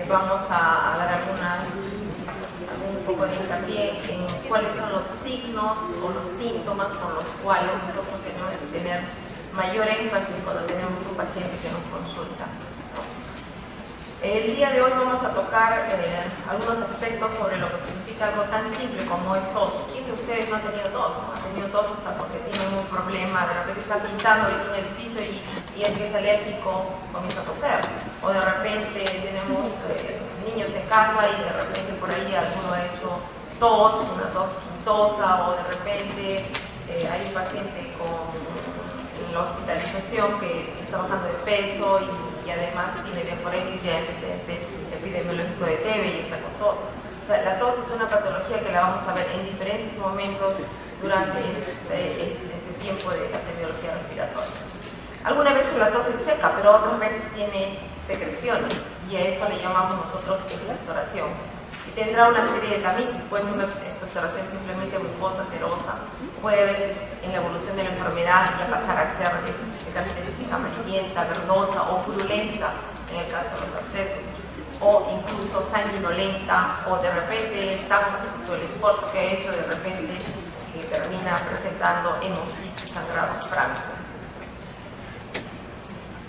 vamos a dar un poco de hincapié en cuáles son los signos o los síntomas por los cuales nosotros tenemos que tener mayor énfasis cuando tenemos un paciente que nos consulta. El día de hoy vamos a tocar algunos aspectos sobre lo que significa algo tan simple como es tos. ¿Quién de ustedes no ha tenido tos? ¿No? Ha tenido tos hasta porque tienen un problema, de repente está pintando un edificio y el que es alérgico comienza a toser. O de repente tenemos niños en casa y de repente por ahí alguno ha hecho tos, una tos quintosa, o de repente hay un paciente con la hospitalización que está bajando de peso y además tiene diaforesis y antecedente epidemiológico de TB y está con tos. O sea, la tos es una patología que la vamos a ver en diferentes momentos durante este tiempo de la semiología respiratoria. Algunas veces la tos es seca, pero otras veces tiene secreciones y a eso le llamamos nosotros expectoración. Y tendrá una serie de tamices, puede ser una expectoración simplemente mucosa, serosa, puede a veces en la evolución de la enfermedad ya pasar a ser de característica amarillenta, verdosa o purulenta en el caso de los abscesos, o incluso sanguinolenta, o de repente está el esfuerzo que ha hecho, de repente termina presentando hemoptisis, sangrado franco.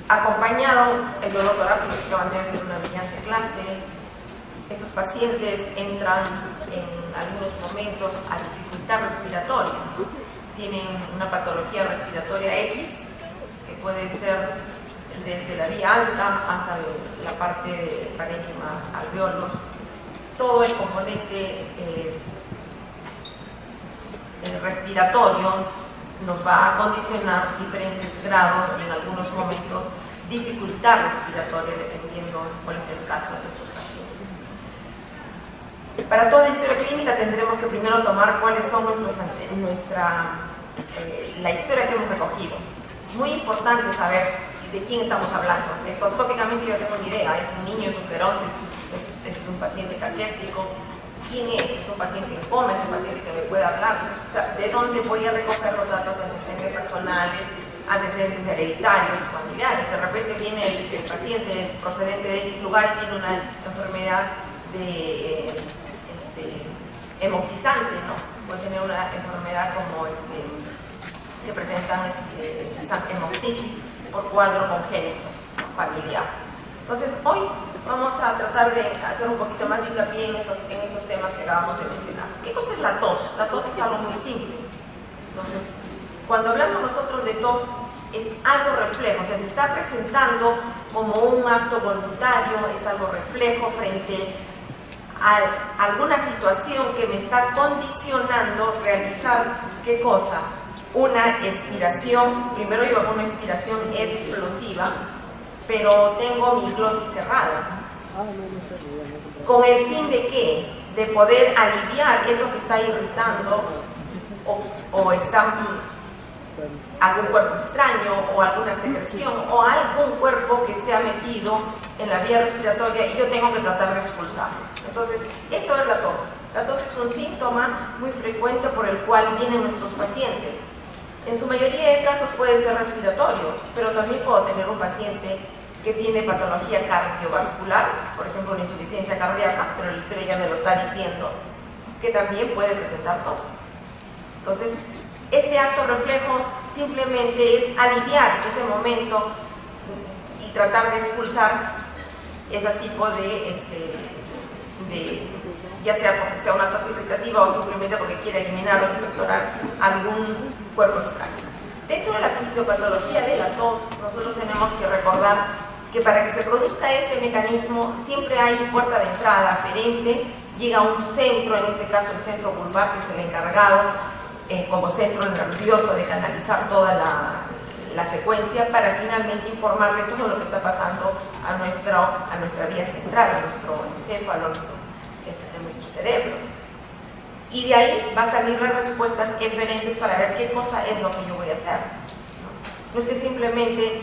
Acompañado el dolor torácico, que van a ser una brillante clase. Estos pacientes entran en algunos momentos a dificultad respiratoria. Tienen una patología respiratoria X, que puede ser desde la vía alta hasta la parte de parénquima alveolos. Todo el componente respiratorio nos va a condicionar diferentes grados y en algunos momentos dificultad respiratoria, dependiendo cuál es el caso de nuestros pacientes. Para toda historia clínica tendremos que primero tomar cuáles son la historia que hemos recogido. Es muy importante saber de quién estamos hablando. Endoscópicamente yo tengo una idea, es un niño, es un geronte, es un paciente caquéptico. ¿Quién es? ¿Es un paciente en coma? ¿Es un paciente que me puede hablar? O sea, ¿de dónde voy a recoger los datos de antecedentes personales, antecedentes hereditarios, familiares? De repente viene el paciente procedente de X lugar y tiene una enfermedad de hemoptizante, ¿no? Puede tener una enfermedad como que presentan hemoptisis por cuadro congénito familiar. Entonces, hoy vamos a tratar de hacer un poquito más de hincapié en estos temas que acabamos de mencionar. ¿Qué cosa es la tos? La tos es algo muy simple. Entonces, cuando hablamos nosotros de tos, es algo reflejo, o sea, se está presentando como un acto voluntario, es algo reflejo frente a alguna situación que me está condicionando realizar, ¿qué cosa? Una expiración, primero yo hago una expiración explosiva, pero tengo mi glotis cerrada. ¿Con el fin de qué? De poder aliviar eso que está irritando o está algún cuerpo extraño o alguna secreción o algún cuerpo que se ha metido en la vía respiratoria y yo tengo que tratar de expulsarlo. Entonces, eso es la tos. La tos es un síntoma muy frecuente por el cual vienen nuestros pacientes. En su mayoría de casos puede ser respiratorio, pero también puedo tener un paciente que tiene patología cardiovascular, por ejemplo, una insuficiencia cardíaca, pero la historia ya me lo está diciendo, que también puede presentar tos. Entonces, este acto reflejo simplemente es aliviar ese momento y tratar de expulsar ese tipo ya sea porque sea una tos irritativa o simplemente porque quiere eliminar o expectorar algún cuerpo extraño. Dentro de la fisiopatología de la tos, nosotros tenemos que recordar que para que se produzca este mecanismo siempre hay puerta de entrada aferente, llega a un centro, en este caso el centro vulvar, que es el encargado como centro nervioso de canalizar toda la secuencia para finalmente informarle todo lo que está pasando a nuestra vía central, a nuestro encéfalo, a nuestro cerebro. Y de ahí va a salir las respuestas eferentes para ver qué cosa es lo que yo voy a hacer. No es que simplemente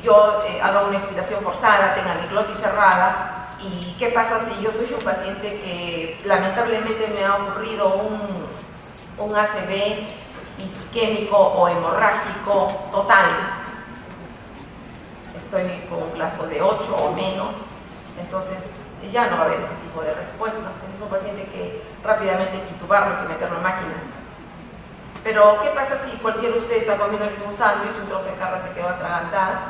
yo haga una expiración forzada, tenga mi glotis cerrada, y qué pasa si yo soy un paciente que lamentablemente me ha ocurrido un ACV isquémico o hemorrágico total. Estoy con un Glasgow de 8 o menos Entonces ya no va a haber ese tipo de respuesta. Es un paciente que rápidamente hay que intubarlo, hay que meterlo en máquina. Pero ¿qué pasa si cualquiera de ustedes está comiendo un sándwich, un trozo de carne se quedó atragantada?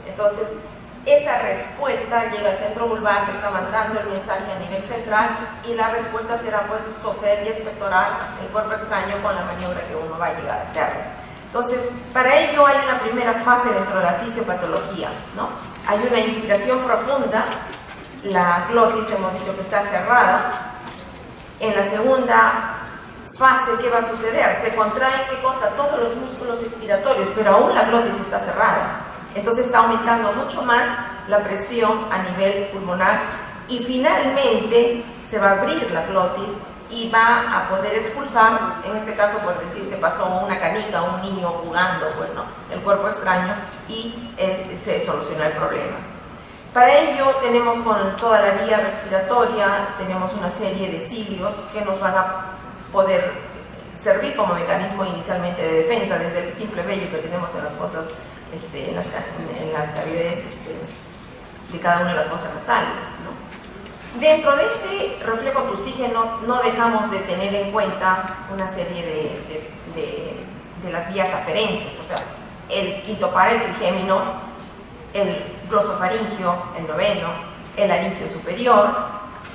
Entonces esa respuesta llega al centro vulvar, que está mandando el mensaje a nivel central, y la respuesta será pues toser y expectorar el cuerpo extraño con la maniobra que uno va a llegar a hacer. Entonces, para ello hay una primera fase dentro de la fisiopatología, ¿no? Hay una inspiración profunda, la glotis hemos dicho que está cerrada. En la segunda fase, ¿qué va a suceder? Se contraen, ¿qué cosa? Todos los músculos expiratorios, pero aún la glotis está cerrada. Entonces está aumentando mucho más la presión a nivel pulmonar y finalmente se va a abrir la glotis y va a poder expulsar, en este caso por decir, se pasó una canica, un niño jugando, bueno, el cuerpo extraño, y se soluciona el problema. Para ello tenemos con toda la vía respiratoria, tenemos una serie de cilios que nos van a poder servir como mecanismo inicialmente de defensa, desde el simple vello que tenemos en las fosas, en las cavidades de cada una de las fosas nasales, ¿no? Dentro de este reflejo trusígeno no dejamos de tener en cuenta una serie de las vías aferentes, o sea, el quinto par, el trigémino, el glosofaringio, el noveno, el laringio superior,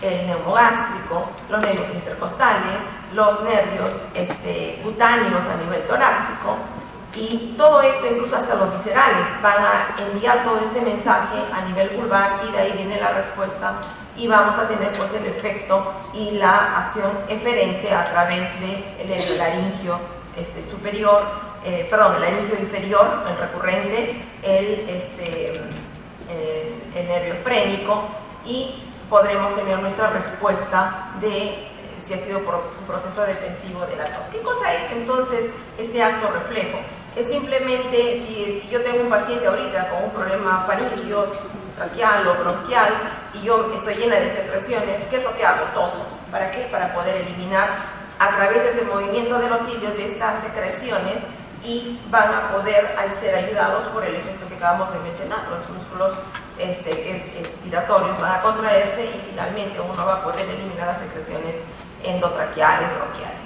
el neumogástrico, los nervios intercostales, los nervios cutáneos a nivel torácico, y todo esto, incluso hasta los viscerales, van a enviar todo este mensaje a nivel vulvar, y de ahí viene la respuesta, y vamos a tener pues el efecto y la acción eferente a través del laringio superior, el laringio inferior, el recurrente, el nervio frénico, y podremos tener nuestra respuesta de si ha sido por un proceso defensivo de la tos. ¿Qué cosa es entonces este acto reflejo? Es simplemente, si yo tengo un paciente ahorita con un problema faríngeo, traqueal o bronquial, y yo estoy llena de secreciones, ¿qué es lo que hago? Toso. ¿Para qué? Para poder eliminar a través de ese movimiento de los cilios de estas secreciones, y van a poder ser ayudados por el efecto que acabamos de mencionar. Los músculos expiratorios van a contraerse y finalmente uno va a poder eliminar las secreciones endotraqueales, bronquiales.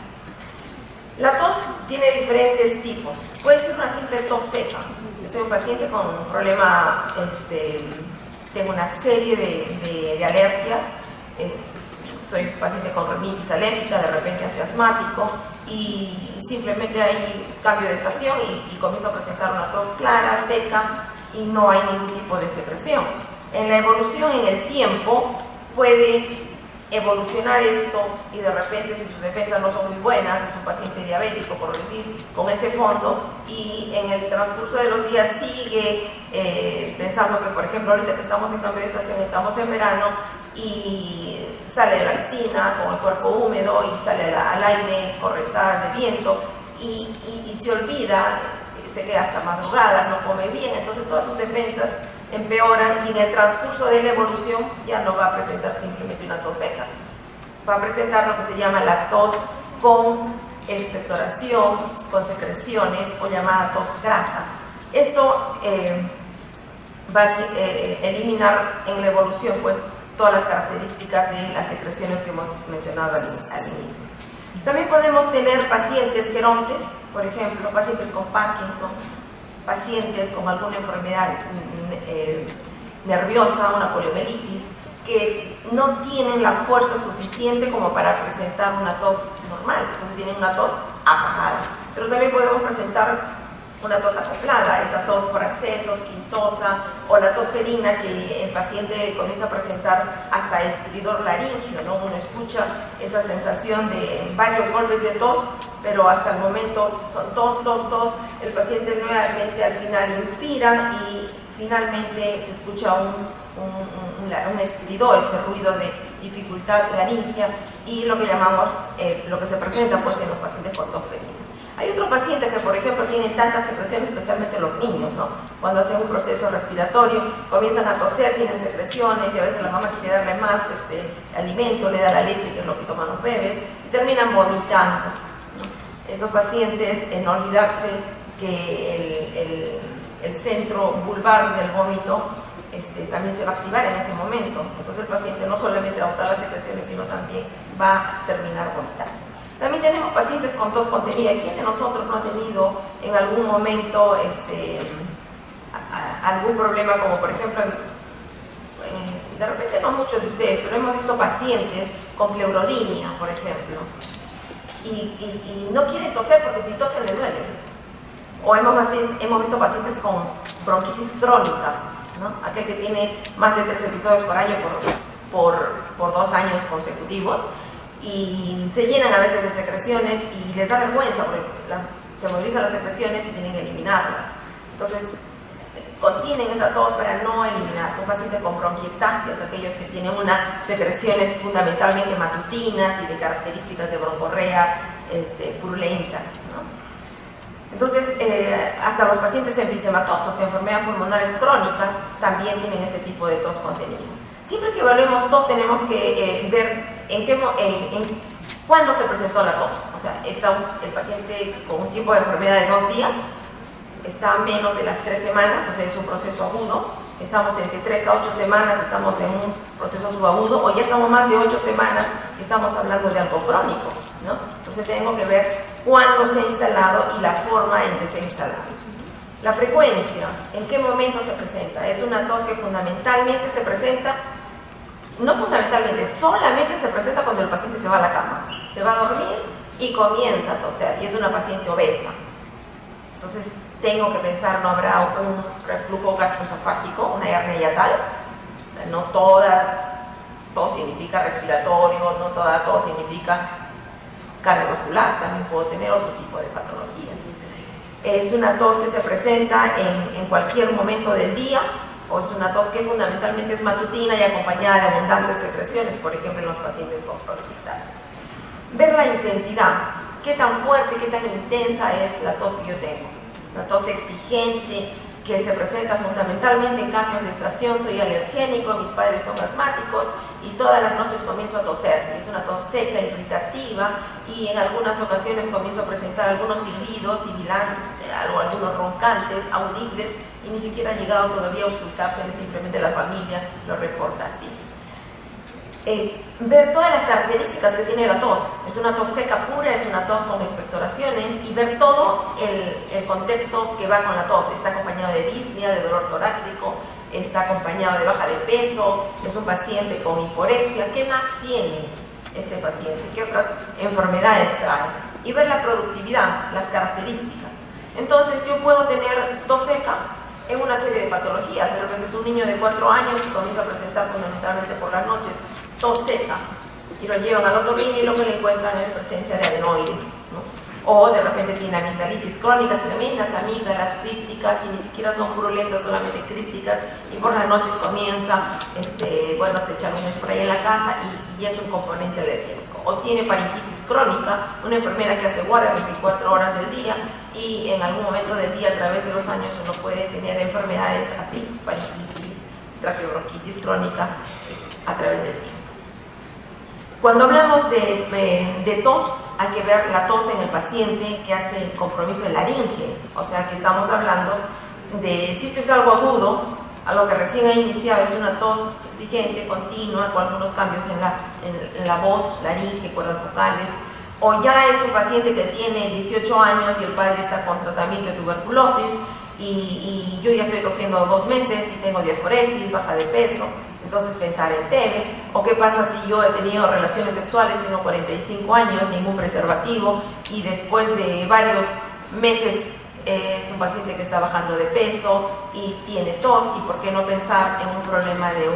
La tos tiene diferentes tipos. Puede ser una simple tos seca. Yo soy un paciente con un problema, tengo una serie de alergias, soy paciente con rinitis alérgica, de repente hasta asmático, y simplemente hay cambio de estación y comienzo a presentar una tos clara, seca, y no hay ningún tipo de secreción. En la evolución en el tiempo puede evolucionar esto, y de repente, si sus defensas no son muy buenas, es un paciente diabético, por decir, con ese fondo, y en el transcurso de los días sigue pensando que, por ejemplo, ahorita que estamos en cambio de estación, estamos en verano, y sale de la piscina con el cuerpo húmedo y sale al aire, correntadas de viento, y se olvida, se queda hasta madrugadas, no come bien, entonces todas sus defensas empeoran, y en el transcurso de la evolución ya no va a presentar simplemente una tos seca, va a presentar lo que se llama la tos con expectoración, con secreciones, o llamada tos grasa. Esto va a eliminar en la evolución pues todas las características de las secreciones que hemos mencionado al inicio. También podemos tener pacientes gerontes, por ejemplo, pacientes con Parkinson, pacientes con alguna enfermedad nerviosa, una poliomielitis, que no tienen la fuerza suficiente como para presentar una tos normal, entonces tienen una tos apagada. Pero también podemos presentar una tos acoplada, esa tos por accesos, quintosa, o la tos ferina, que el paciente comienza a presentar hasta estridor laringio, ¿no? Uno escucha esa sensación de varios golpes de tos, pero hasta el momento son tos, tos, tos. El paciente nuevamente al final inspira y finalmente se escucha un estridor, ese ruido de dificultad laringia, y lo que llamamos, lo que se presenta pues en los pacientes con tos ferina. Hay otros pacientes que, por ejemplo, tienen tantas secreciones, especialmente los niños, ¿no? Cuando hacen un proceso respiratorio, comienzan a toser, tienen secreciones, y a veces la mamá quiere darle más alimento, le da la leche, que es lo que toman los bebés, y terminan vomitando, ¿no? Esos pacientes, en olvidarse que el centro vulvar del vómito también se va a activar en ese momento. Entonces el paciente no solamente va a botar las secreciones, sino también va a terminar vomitando. También tenemos pacientes con tos contenida. ¿Quién de nosotros no ha tenido en algún momento algún problema, como por ejemplo, de repente no muchos de ustedes, pero hemos visto pacientes con pleurodinia, por ejemplo, y no quieren toser porque si tosen le duele? O hemos visto pacientes con bronquitis crónica, ¿no? Aquel que tiene más de 3 episodios por año por 2 años consecutivos, y se llenan a veces de secreciones y les da vergüenza porque se movilizan las secreciones y tienen que eliminarlas. Entonces, contienen esa tos para no eliminar. Un paciente con bronquiectasias, aquellos que tienen unas secreciones fundamentalmente matutinas y de características de broncorrea purulentas, ¿no? Entonces, hasta los pacientes enfisematosos de enfermedades pulmonares crónicas también tienen ese tipo de tos contenida. Siempre que evaluemos tos tenemos que ver cuándo se presentó la tos. O sea, está el paciente con un tipo de enfermedad de 2 días, está a menos de las 3 semanas, o sea, es un proceso agudo. Estamos entre 3 a 8 semanas, estamos en un proceso subagudo, o ya estamos más de 8 semanas y estamos hablando de algo crónico, ¿no? Entonces tengo que ver cuándo se ha instalado y la forma en que se ha instalado. La frecuencia, ¿en qué momento se presenta? Es una tos que fundamentalmente se presenta, no fundamentalmente, solamente se presenta cuando el paciente se va a la cama, se va a dormir y comienza a toser, y es una paciente obesa. Entonces tengo que pensar, ¿no habrá un reflujo gastroesofágico, una hernia hiatal? No toda tos significa respiratorio, no toda tos significa cardiovascular, también puedo tener otro tipo de patologías. Es una tos que se presenta en cualquier momento del día, o es una tos que fundamentalmente es matutina y acompañada de abundantes secreciones, por ejemplo en los pacientes con bronquiectasis. Ver la intensidad, qué tan fuerte, qué tan intensa es la tos que yo tengo. Una tos exigente que se presenta fundamentalmente en cambios de estación. Soy alergénico, mis padres son asmáticos y todas las noches comienzo a toser. Es una tos seca, irritativa, y en algunas ocasiones comienzo a presentar algunos silbidos, sibilantes, algunos roncantes, audibles, y ni siquiera ha llegado todavía a auscultarse, simplemente la familia lo reporta así. Ver todas las características que tiene la tos. Es una tos seca pura, es una tos con expectoraciones, y ver todo el contexto que va con la tos. Está acompañado de disnea, de dolor torácico, está acompañado de baja de peso, es un paciente con hiporexia. ¿Qué más tiene este paciente? ¿Qué otras enfermedades trae? Y ver la productividad, las características. Entonces yo puedo tener tos seca en una serie de patologías. De repente es un niño de 4 años que comienza a presentar fundamentalmente por las noches tos seca, y lo llevan al otorrino y lo que le encuentran es presencia de adenoides, ¿no? O de repente tiene amigdalitis crónicas tremendas, amígdalas crípticas, y ni siquiera son purulentas, solamente crípticas, y por las noches comienza, se echa un spray en la casa y es un componente alérgico. O tiene faringitis crónica, una enfermera que hace guardia 24 horas del día, y en algún momento del día, a través de los años, uno puede tener enfermedades así, faringitis, traqueobronquitis crónica, a través del tiempo. Cuando hablamos de tos, hay que ver la tos en el paciente que hace compromiso de laringe, o sea que estamos hablando de, si esto es algo agudo, algo que recién ha iniciado, es una tos exigente, continua, con algunos cambios en la voz, laringe, cuerdas vocales, o ya es un paciente que tiene 18 años y el padre está con tratamiento de tuberculosis, y yo ya estoy tosiendo 2 meses y tengo diaforesis, baja de peso. Entonces pensar en TB, o qué pasa si yo he tenido relaciones sexuales, tengo 45 años, ningún preservativo, y después de varios meses es un paciente que está bajando de peso y tiene tos, y por qué no pensar en un problema de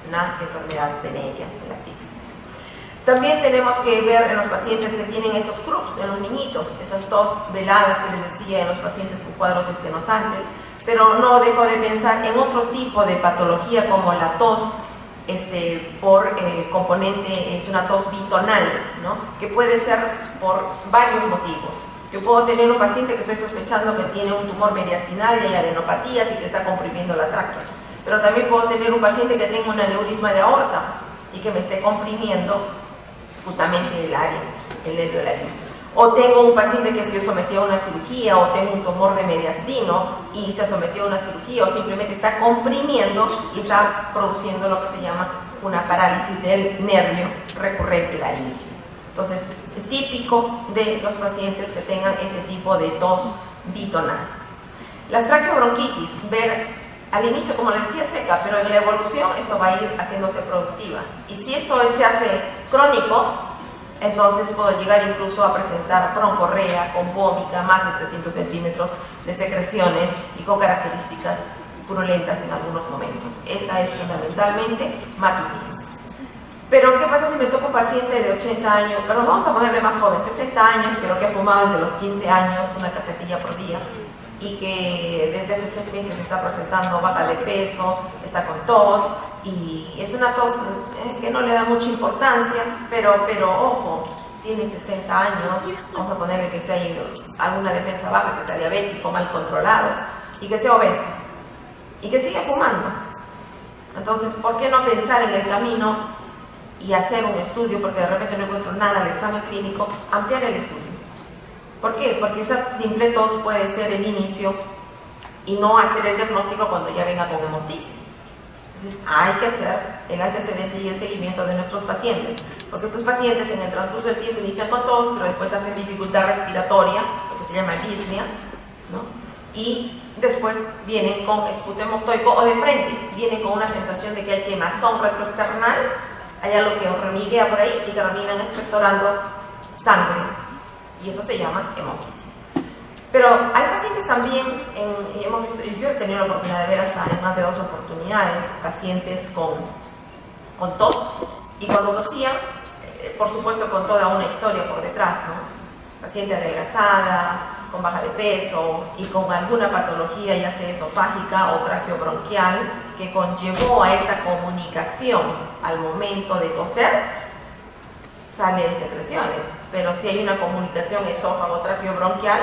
una enfermedad venérea, en la sífilis. También tenemos que ver en los pacientes que tienen esos CRUBs, en los niñitos, esas tos veladas que les decía en los pacientes con cuadros estenosantes, pero no dejo de pensar en otro tipo de patología como la tos por componente, es una tos bitonal, ¿no? Que puede ser por varios motivos. Yo puedo tener un paciente que estoy sospechando que tiene un tumor mediastinal y hay adenopatías y que está comprimiendo la tráquea, pero también puedo tener un paciente que tenga un aneurisma de aorta y que me esté comprimiendo justamente el área, el nervio laringe. O tengo un paciente que se sometió a una cirugía, o tengo un tumor de mediastino y se sometió a una cirugía, o simplemente está comprimiendo y está produciendo lo que se llama una parálisis del nervio recurrente laríngeo. Entonces, es típico de los pacientes que tengan ese tipo de tos bitonal. Las traqueobronquitis, ver al inicio, como les decía, seca, pero en la evolución esto va a ir haciéndose productiva. Y si esto se hace crónico, entonces puedo llegar incluso a presentar broncorrea con vómita, más de 300 centímetros de secreciones y con características purulentas en algunos momentos. Esta es fundamentalmente matutitis. Pero ¿qué pasa si me toco un paciente de 80 años, perdón, vamos a ponerle más joven, 60 años, pero que ha fumado desde los 15 años una cajetilla por día y que desde hace 6 meses está presentando baja de peso, está con tos y es una tos que no le da mucha importancia, pero ojo, tiene 60 años, vamos a ponerle que sea alguna defensa baja, que sea diabético, mal controlado y que sea obeso y que siga fumando. Entonces, ¿por qué no pensar en el camino y hacer un estudio? Porque de repente no encuentro nada al examen clínico, ampliar el estudio. ¿Por qué? Porque esa simple tos puede ser el inicio y no hacer el diagnóstico cuando ya venga con hemoptisis. Entonces hay que hacer el antecedente y el seguimiento de nuestros pacientes, porque estos pacientes en el transcurso del tiempo inician con tos, pero después hacen dificultad respiratoria, lo que se llama disnea, ¿no? Y después vienen con esputo hemoptoico o de frente, vienen con una sensación de que hay quemazón retroesternal, hay algo que hormiguea por ahí y terminan expectorando sangre, y eso se llama hemoptisis. Pero hay pacientes también, yo he tenido la oportunidad de ver hasta en más de 2 oportunidades, pacientes con tos, y cuando tosían, por supuesto con toda una historia por detrás, ¿no? Paciente adelgazada, con baja de peso y con alguna patología, ya sea esofágica o traqueobronquial, que conllevó a esa comunicación al momento de toser, sale de secreciones. Pero si hay una comunicación esófago-traqueobronquial,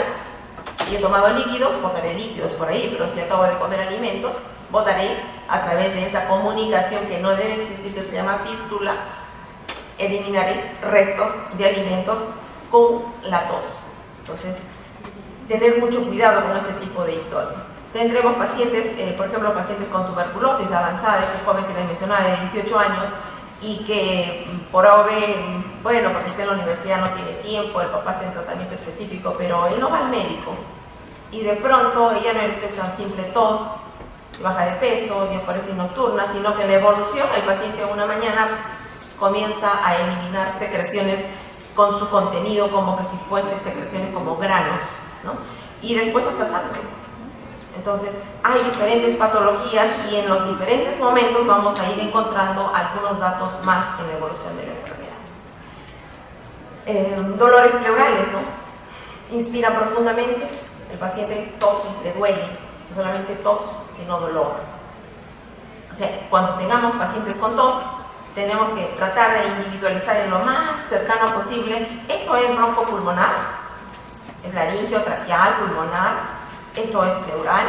si he tomado líquidos, botaré líquidos por ahí, pero si acabo de comer alimentos, botaré a través de esa comunicación que no debe existir, que se llama fístula, eliminaré restos de alimentos con la tos. Entonces, tener mucho cuidado con ese tipo de historias. Tendremos pacientes, por ejemplo, pacientes con tuberculosis avanzada, ese joven que les mencionaba de 18 años y que por A o B, bueno, porque está en la universidad no tiene tiempo, el papá está en tratamiento específico, pero él no va al médico y de pronto ella no es esa simple tos, baja de peso, diaforesis nocturna, sino que en la evolución el paciente una mañana comienza a eliminar secreciones con su contenido como que si fuese secreciones como granos, ¿no? Y después hasta sangre. Entonces hay diferentes patologías y en los diferentes momentos vamos a ir encontrando algunos datos más en la evolución de la enfermedad. Dolores pleurales, ¿no? Inspira profundamente, el paciente tose, le duele, no solamente tos, sino dolor. O sea, cuando tengamos pacientes con tos, tenemos que tratar de individualizar en lo más cercano posible. Esto es broncopulmonar, es laringio, traqueal, pulmonar, esto es pleural.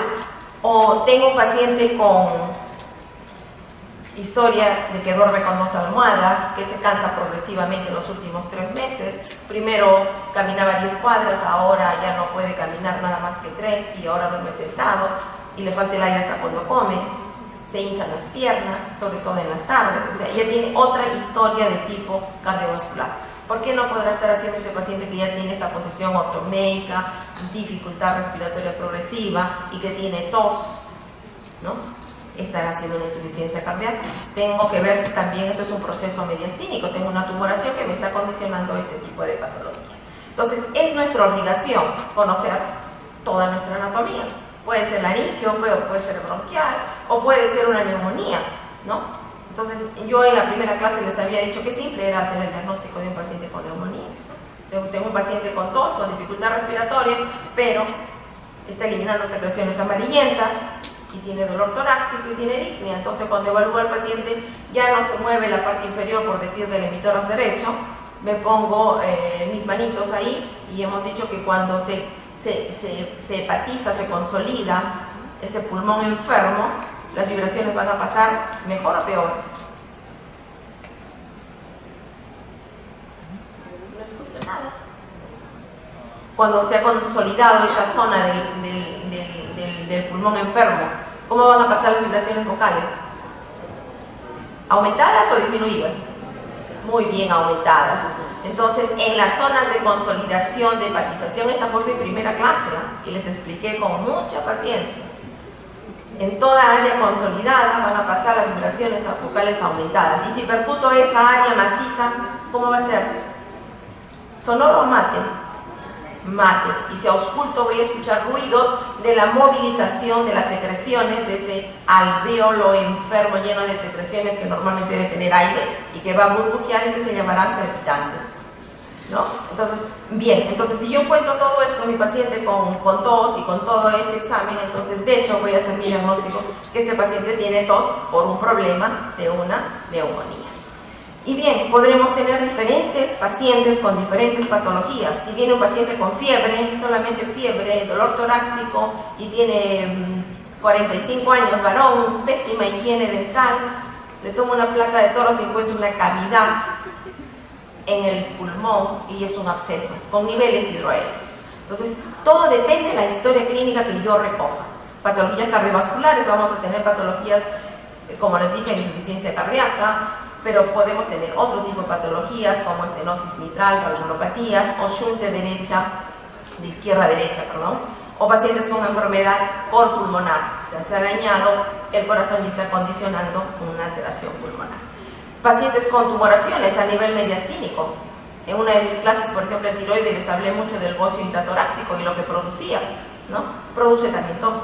O tengo un paciente con historia de que duerme con 2 almohadas, que se cansa progresivamente en los últimos 3 meses. Primero caminaba 10 cuadras, ahora ya no puede caminar nada más que 3 y ahora duerme sentado y le falta el aire hasta cuando come. Se hinchan las piernas, sobre todo en las tardes, o sea, ya tiene otra historia de tipo cardiovascular. ¿Por qué no podrá estar haciendo ese paciente que ya tiene esa posición ortopneica, dificultad respiratoria progresiva y que tiene tos, ¿no? Estará haciendo una insuficiencia cardíaca. Tengo que ver si también esto es un proceso mediastínico, tengo una tumoración que me está condicionando este tipo de patología. Entonces, es nuestra obligación conocer toda nuestra anatomía. Puede ser laringio, puede ser bronquial o puede ser una neumonía, ¿no? Entonces, yo en la primera clase les había dicho que simple era hacer el diagnóstico de un paciente con neumonía. Tengo un paciente con tos, con dificultad respiratoria, pero está eliminando secreciones amarillentas y tiene dolor torácico y tiene disnea. Entonces, cuando evalúo al paciente, ya no se mueve la parte inferior, por decir, del emitórax derecho, me pongo mis manitos ahí y hemos dicho que cuando se hepatiza, se consolida ese pulmón enfermo, las vibraciones van a pasar mejor o peor. No escucho nada. cuando se ha consolidado esa zona del pulmón enfermo, ¿cómo van a pasar las vibraciones vocales? ¿Aumentadas o disminuidas? Muy bien aumentadas. Entonces, en las zonas de consolidación, de hepatización, esa fue mi primera clase, ¿no? Que les expliqué con mucha paciencia. En toda área consolidada van a pasar las vibraciones vocales aumentadas. Y si percuto esa área maciza, ¿cómo va a ser? ¿Sonoro o mate? Mate. Y si ausculto, voy a escuchar ruidos de la movilización de las secreciones de ese alvéolo enfermo lleno de secreciones que normalmente debe tener aire y que va a burbujear y que se llamarán crepitantes, ¿no? Entonces, bien, entonces si yo cuento todo esto a mi paciente con tos y con todo este examen, entonces de hecho voy a hacer mi diagnóstico que este paciente tiene tos por un problema de una neumonía. Y bien, podremos tener diferentes pacientes con diferentes patologías. Si viene un paciente con fiebre, solamente fiebre, dolor torácico y tiene 45 años, varón, pésima higiene dental, le tomo una placa de Toros y encuentro una cavidad en el pulmón y es un absceso con niveles hidroaéreos. Entonces, todo depende de la historia clínica que yo recoja. Patologías cardiovasculares, vamos a tener patologías, como les dije, insuficiencia cardíaca, pero podemos tener otro tipo de patologías como estenosis mitral, valvulopatías o shunt de izquierda a derecha, o pacientes con enfermedad por pulmonar, o sea, se ha dañado el corazón y está condicionando una alteración pulmonar. Pacientes con tumoraciones a nivel mediastínico. En una de mis clases, por ejemplo, en tiroides, les hablé mucho del bocio intratorácico y lo que producía, ¿no? Produce también tos.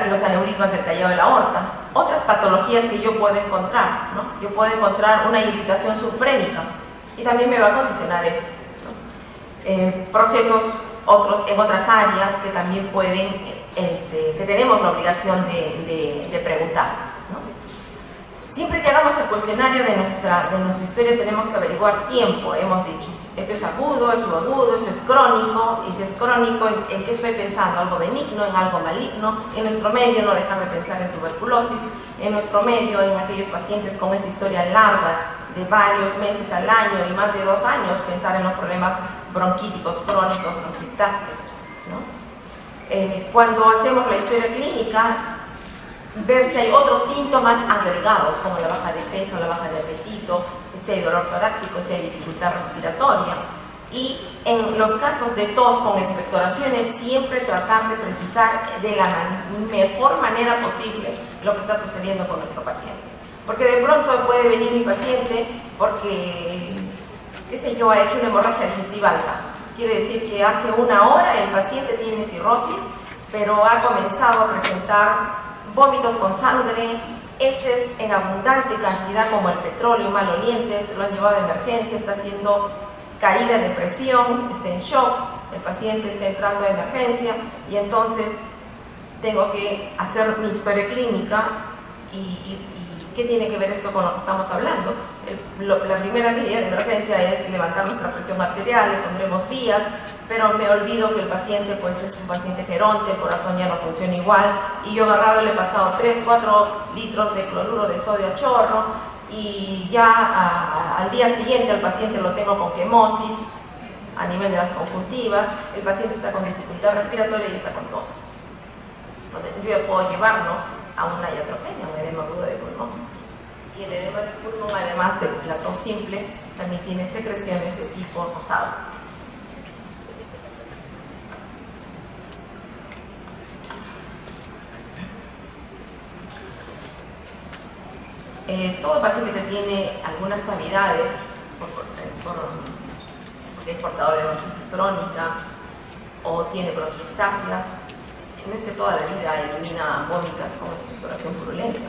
Los aneurismas del callado de la aorta. Otras patologías que yo puedo encontrar, ¿no? Yo puedo encontrar una irritación subfrénica y también me va a condicionar eso, ¿no? Procesos en otras áreas que también pueden, que tenemos la obligación de preguntar. Siempre que hagamos el cuestionario de nuestra historia tenemos que averiguar tiempo, hemos dicho. Esto es agudo, es subagudo, esto es crónico, y si es crónico, ¿en qué estoy pensando? ¿Algo benigno, en algo maligno? En nuestro medio no dejar de pensar en tuberculosis, en nuestro medio en aquellos pacientes con esa historia larga de varios meses al año y más de 2 años, pensar en los problemas bronquíticos crónicos, bronquiectasias, ¿no? Cuando hacemos la historia clínica, ver si hay otros síntomas agregados, como la baja de peso, la baja de apetito, si hay dolor torácico, si hay dificultad respiratoria. Y en los casos de tos con expectoraciones, siempre tratar de precisar de la mejor manera posible lo que está sucediendo con nuestro paciente. Porque de pronto puede venir mi paciente porque, qué sé yo, ha hecho una hemorragia digestiva alta. Quiere decir que hace 1 hora el paciente tiene cirrosis, pero ha comenzado a presentar vómitos con sangre, heces en abundante cantidad como el petróleo, malolientes, lo han llevado a emergencia, está haciendo caída de presión, está en shock, el paciente está entrando a emergencia y entonces tengo que hacer mi historia clínica y ¿qué tiene que ver esto con lo que estamos hablando? La primera medida de emergencia es levantar nuestra presión arterial, le pondremos vías, pero me olvido que el paciente pues es un paciente geronte, el corazón ya no funciona igual y yo agarrado le he pasado 3-4 litros de cloruro de sodio a chorro y ya al día siguiente el paciente lo tengo con quemosis a nivel de las conjuntivas, el paciente está con dificultad respiratoria y está con tos. Entonces yo puedo llevarlo a una iatrogenia, un edema agudo de pulmón. Y el edema de pulmón, además de la tos simple, también tiene secreciones de tipo rosado. Todo paciente que tiene algunas cavidades, porque es portador de bronquitis crónica o tiene bronquiectasias, no es que toda la vida elimina vómitas con expectoración purulenta.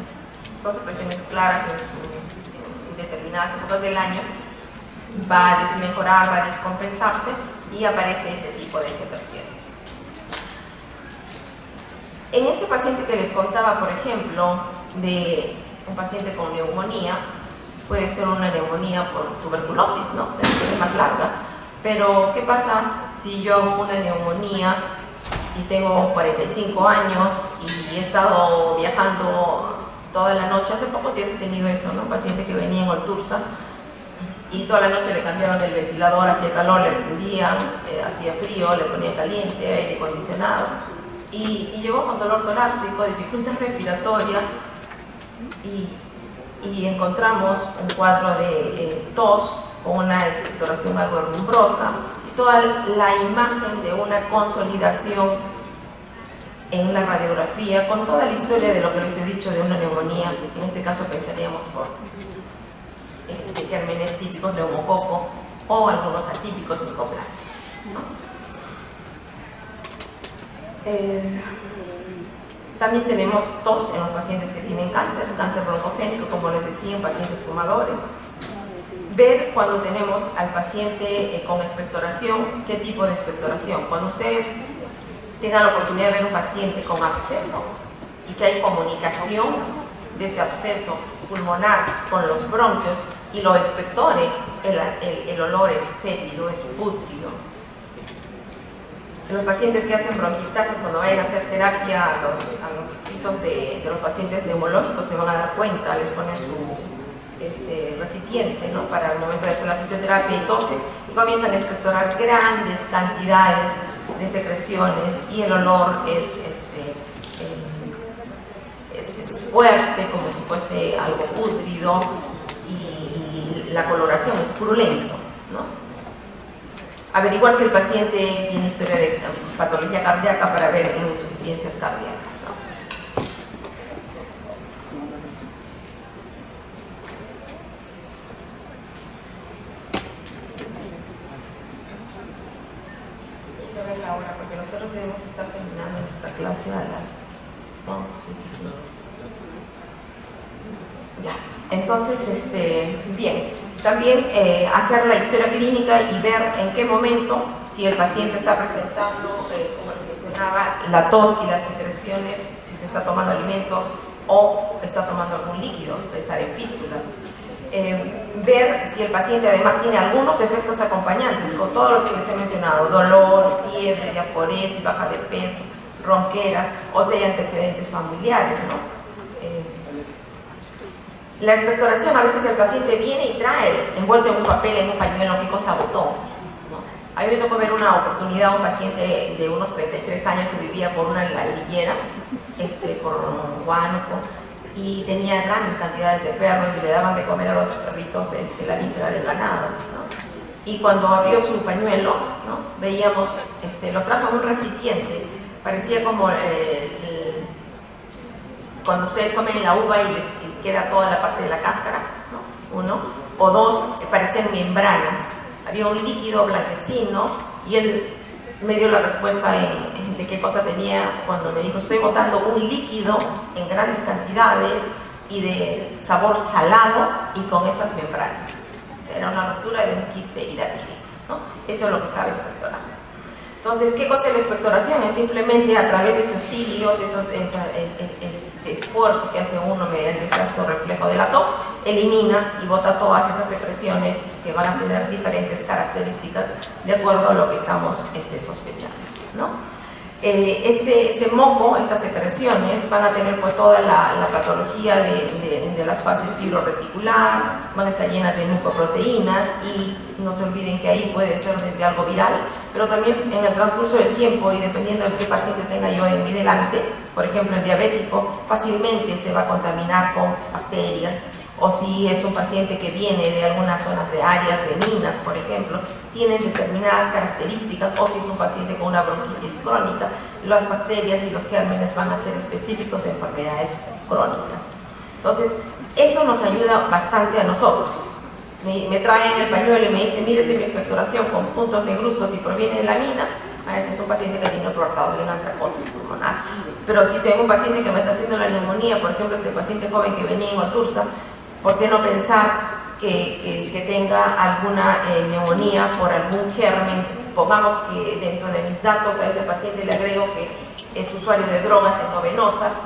Son secreciones claras en determinadas épocas del año, va a desmejorar, va a descompensarse y aparece ese tipo de secreciones. En ese paciente que les contaba, por ejemplo, de un paciente con neumonía, puede ser una neumonía por tuberculosis, ¿no? Es más larga, pero ¿qué pasa si yo hago una neumonía y tengo 45 años y he estado viajando toda la noche? Hace pocos días he tenido eso, ¿no? Un paciente que venía en Olturza y toda la noche le cambiaron el ventilador, hacía calor, le prendían, hacía frío, le ponían caliente, aire acondicionado, y llegó con dolor torácico, dificultad respiratoria, y encontramos un cuadro de tos con una expectoración algo herrumbrosa, y toda la imagen de una consolidación en la radiografía, con toda la historia de lo que les he dicho de una neumonía. En este caso pensaríamos por gérmenes típicos, neumococo, o algunos atípicos, micoplasma, ¿no? También tenemos tos en los pacientes que tienen cáncer broncogénico, como les decía, en pacientes fumadores. Ver cuando tenemos al paciente con expectoración, qué tipo de expectoración. Cuando ustedes tengan la oportunidad de ver un paciente con absceso y que hay comunicación de ese absceso pulmonar con los bronquios y lo expectore, el olor es fétido, es pútrido. Los pacientes que hacen bronquiectasis, cuando vayan a hacer terapia a los pisos de los pacientes neumológicos, se van a dar cuenta, les ponen su recipiente, ¿no?, para el momento de hacer la fisioterapia, y tosen y comienzan a expectorar grandes cantidades de secreciones, y el olor es fuerte, como si fuese algo pútrido, y la coloración es purulento, ¿no? Averiguar si el paciente tiene historia de patología cardíaca para ver insuficiencias cardíacas, ¿no? Quiero ver la hora, porque nosotros debemos estar terminando nuestra clase a las 11:15. Ya, entonces, bien, también hacer la historia clínica y ver en qué momento, si el paciente está presentando, como les mencionaba, la tos y las secreciones, si se está tomando alimentos o está tomando algún líquido, pensar en fístulas. Ver si el paciente además tiene algunos efectos acompañantes, con todos los que les he mencionado: dolor, fiebre, diaforesis, baja de peso, ronqueras, o si hay antecedentes familiares, ¿no? La expectoración, a veces el paciente viene y trae envuelto en un papel, en un pañuelo, qué cosa botó, ¿no? A mí me tocó ver una oportunidad, un paciente de unos 33 años que vivía por una ladrillera, por Huánuco, y tenía grandes cantidades de perros y le daban de comer a los perritos la víscera del ganado, ¿no? Y cuando abrió su pañuelo, ¿no?, veíamos, lo trajo en un recipiente, parecía como cuando ustedes comen la uva y les queda toda la parte de la cáscara, ¿no?, uno, o dos, parecían membranas, había un líquido blanquecino, y él me dio la respuesta de qué cosa tenía cuando me dijo: estoy botando un líquido en grandes cantidades y de sabor salado y con estas membranas. O sea, era una ruptura de un quiste hidatídico, ¿no? Eso es lo que estaba expectorando. Entonces, ¿qué cosa es la expectoración? Es simplemente a través de esos cilios, ese esfuerzo que hace uno mediante este acto reflejo de la tos, elimina y bota todas esas secreciones que van a tener diferentes características de acuerdo a lo que estamos sospechando, ¿no? Este moco, estas secreciones van a tener pues toda la patología de las fases fibroreticular, van a estar llenas de mucoproteínas, y no se olviden que ahí puede ser desde algo viral, pero también en el transcurso del tiempo, y dependiendo de qué paciente tenga yo en mi delante, por ejemplo el diabético, fácilmente se va a contaminar con bacterias, o si es un paciente que viene de algunas zonas de áreas de minas, por ejemplo, tienen determinadas características, o si es un paciente con una bronquitis crónica, las bacterias y los gérmenes van a ser específicos de enfermedades crónicas. Entonces, eso nos ayuda bastante a nosotros. Me traen el pañuelo y me dicen: mire, mi expectoración con puntos negruzcos y proviene de la mina. Este es un paciente que tiene prolongado de una antracosis pulmonar. Pero si tengo un paciente que me está haciendo la neumonía, por ejemplo, este paciente joven que venía en Otursa, ¿por qué no pensar que tenga alguna neumonía por algún germen? Pongamos que dentro de mis datos a ese paciente le agrego que es usuario de drogas endovenosas,